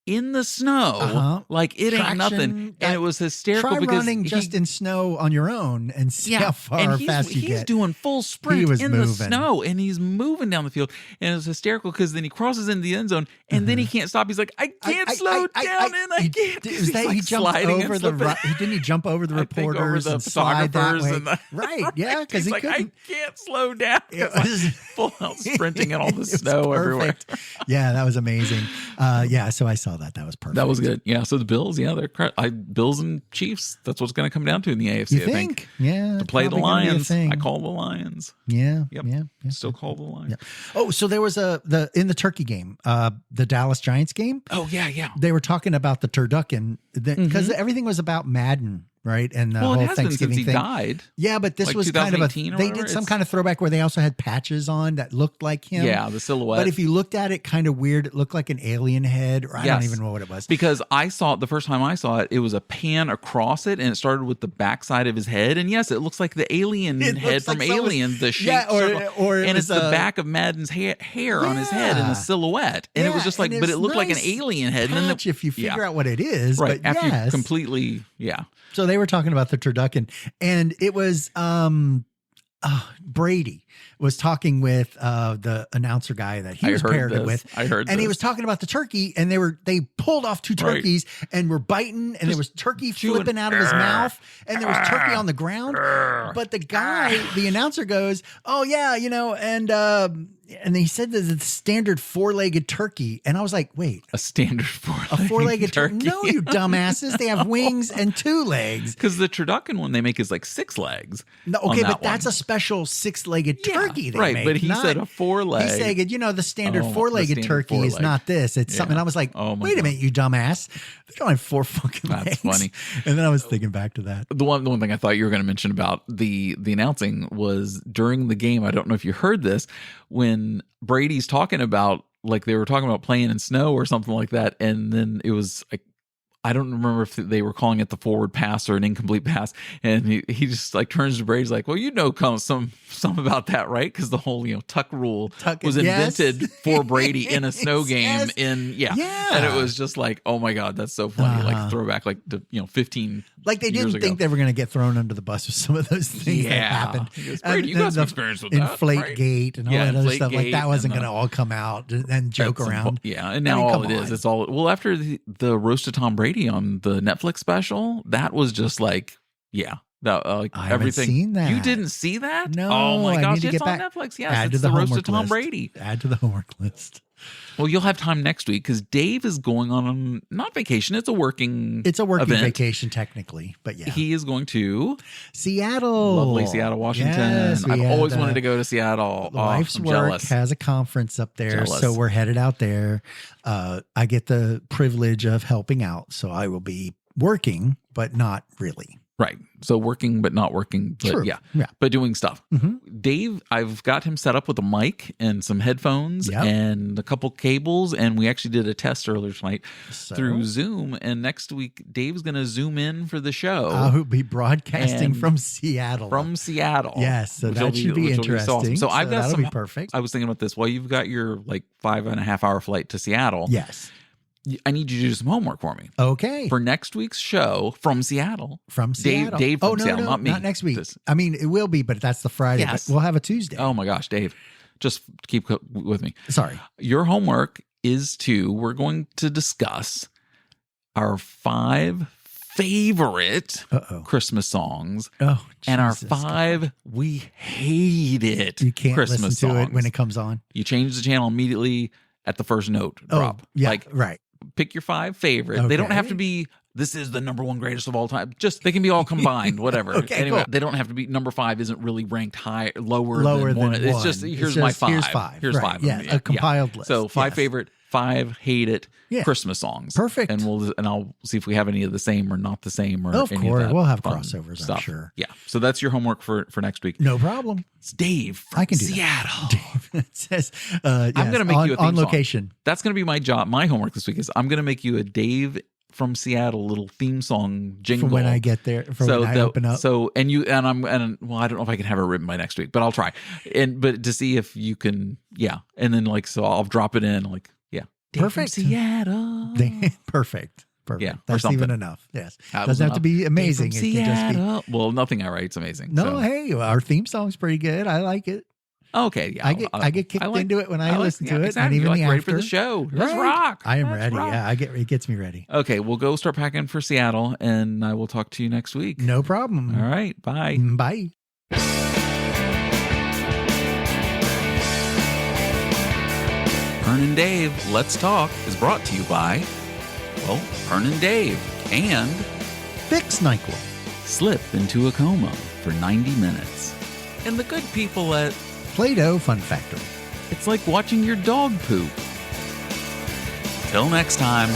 in the snow, Uh-huh. like it ain't Traction, nothing, and it was hysterical Try because running just in snow on your own and see how far and or he's, fast you he's get. doing full sprint was in the moving. snow, and he's moving down the field, and it was hysterical because then he crosses into the end zone, and then he can't stop. He's like, I can't slow down, and I can't. Is that, He's like he jumped sliding and over the slipping. didn't he jump over the I think over reporters the and slide that photographers way? and the- Right, yeah, because He's he like, couldn't. I can't slow down. It It's like was- full out sprinting in all the It was snow everywhere. perfect. Yeah, that was amazing. Yeah, so I saw that. That was perfect. That was good. Yeah. So the Bills, they're Bills and Chiefs. That's what's going to come down to in the AFC. You I think? think Yeah. to play the probably gonna be a Lions. thing. I call the Lions. Yeah. Yep. Yeah. Yeah. Still call the Lions. Yeah. Oh, so there was in the turkey game, the Dallas Giants game. Oh yeah. They were talking about the turducken because everything was about Madden, right? And the Well, whole it has been since Thanksgiving he thing. died. Yeah, but this Like was kind of a 2018 or they whatever, did some it's- kind of throwback where they also had patches on that looked like him. Yeah, the silhouette. But if you looked at it kind of weird, it looked like an alien head, or I don't Yes. even know what it was. Because I saw it the first time I saw it, it was a pan across it, and it started with the backside of his head. And yes, it looks like the alien It head looks from like someone- Aliens, the shape Yeah, or it and it's was the back of Madden's hair on his head in Yeah. a silhouette. And it was Yeah, just like, and but it's it looked like an nice alien head. And then patch if you figure out what it is. right But after yes. you completely, So they were talking about the turducken, and it was Brady was talking with the announcer guy that he was paired it with. I heard And he this. was talking about the turkey, and they pulled off 2 Right. turkeys and were biting, and there was turkey chewing. flipping out of his mouth, and there was turkey on the ground. But the guy, the announcer goes, "Oh yeah, and And he said that the standard 4-legged turkey. And I was like, wait, A standard a 4-legged turkey? No, you dumbasses. They have wings and 2 legs. Because the turducken one they make is like 6 legs. No, okay, but that's a special 6-legged turkey they make. But he said a 4-leg. He said, the standard Oh, 4-legged the standard turkey is 4-leg. not this. It's something. Yeah. I was like, Oh, my wait a God. minute, you dumbass. They don't have 4 fucking legs. That's funny. And then I was thinking back to that. The one thing I thought you were going to mention about the announcing was during the game. I don't know if you heard this when Brady's talking about, like, they were talking about playing in snow or something like that, and then it was like, I don't remember if they were calling it the forward pass or an incomplete pass, and he just like turns to Brady's like, well, some about that, right? Because the whole tuck rule was invented for Brady in a snow game. Yeah. And it was just like, oh my god, that's so funny. Like throwback like to 15 like they years didn't ago. think they were going to get thrown under the bus with some of those things that happened. He goes, Brady, you got some experience with that, Inflate right? gate and all that other stuff. Like that wasn't and going to all come out and joke around. And now all it is, it's all, well, after the roast of Tom Brady on the Netflix special, that was just like, that, I everything. haven't seen that. You didn't see that? No. Oh my I gosh, need to it's get on back. Netflix. Yes, Add it's to the the roast homework of Tom list. Brady. Add to the homework list. Well, you'll have time next week because Dave is going on not vacation. It's a working event. Vacation technically, but yeah. He is going to Seattle. lovely Seattle, Washington. Yes, I've always wanted to go to Seattle. Life's I'm Work jealous. has a conference up there, Jealous. so we're headed out there. I get the privilege of helping out, so I will be working, but not really. Right. So working, but not working. But True. yeah. Yeah. But doing stuff. Mhm. Dave, I've got him set up with a mic and some headphones Yep. and a couple cables. And we actually did a test earlier tonight through Zoom. And next week, Dave's going to zoom in for the show. I'll be broadcasting And from Seattle. Yes. So that should be interesting. So I've got that'll some. be perfect. I was thinking about this. Well, you've got your like 5.5-hour flight to Seattle. Yes. I need you to do some homework for me. Okay. For next week's show from Seattle. From Seattle. Dave from Seattle, not me. Not next week. This- I mean, it will be, but that's the Friday. Yes. But we'll have a Tuesday. Oh my gosh, Dave. Just keep with me. Sorry. Your homework is we're going to discuss our 5 favorite Christmas songs and our 5 we hated You can't Christmas listen to songs. it when it comes on. You change the channel immediately at the first note drop. Yeah, Like, right. pick your 5 favorite. They don't have Okay. to be, this is the number 1 greatest of all time. Just, they can be all combined, whatever. Okay, anyway, cool. they don't have to be, number 5 isn't really ranked lower Lower than 1. than It's one. just, It's here's just, my 5. here's 5. Here's Right. 5. of Yeah, them. a compiled list. So 5 Yes. favorite, 5 hate it Yeah. Christmas songs. Perfect. And I'll see if we have any of the same or not the same or Of any course. of that We'll have fun crossovers, I'm stuff. sure. Yeah. So that's your homework for next week. No problem. It's Dave from I can do Seattle. It says, I'm going to make you a theme on song. location. That's going to be my job. My homework this week is I'm going to make you a Dave from Seattle little theme song jingle From when I get there, from when I open up. Well, I don't know if I can have it written by next week, but I'll try. But to see if you can, and then I'll drop it in Dave Perfect. from Seattle. Perfect. Yeah, or That's something. even enough. Yes. That was Doesn't have to be enough. amazing. Dave It from can just be. Seattle. Well, nothing I write's amazing. No, so. hey, our theme song's pretty good. I like it. Okay, yeah. I get kicked into it when I listen to it, exactly. and even You're the ready after. for the show. Let's Right. rock. I am Let's ready. rock. Yeah, it gets me ready. Okay, we'll go start packing for Seattle, and I will talk to you next week. No problem. All right, bye. Bye. Pern and Dave, Let's Talk is brought to you by, Pern and Dave and Fix NyQuil. Slip into a coma for 90 minutes. And the good people at Play-Doh Fun Factory. It's like watching your dog poop. Till next time.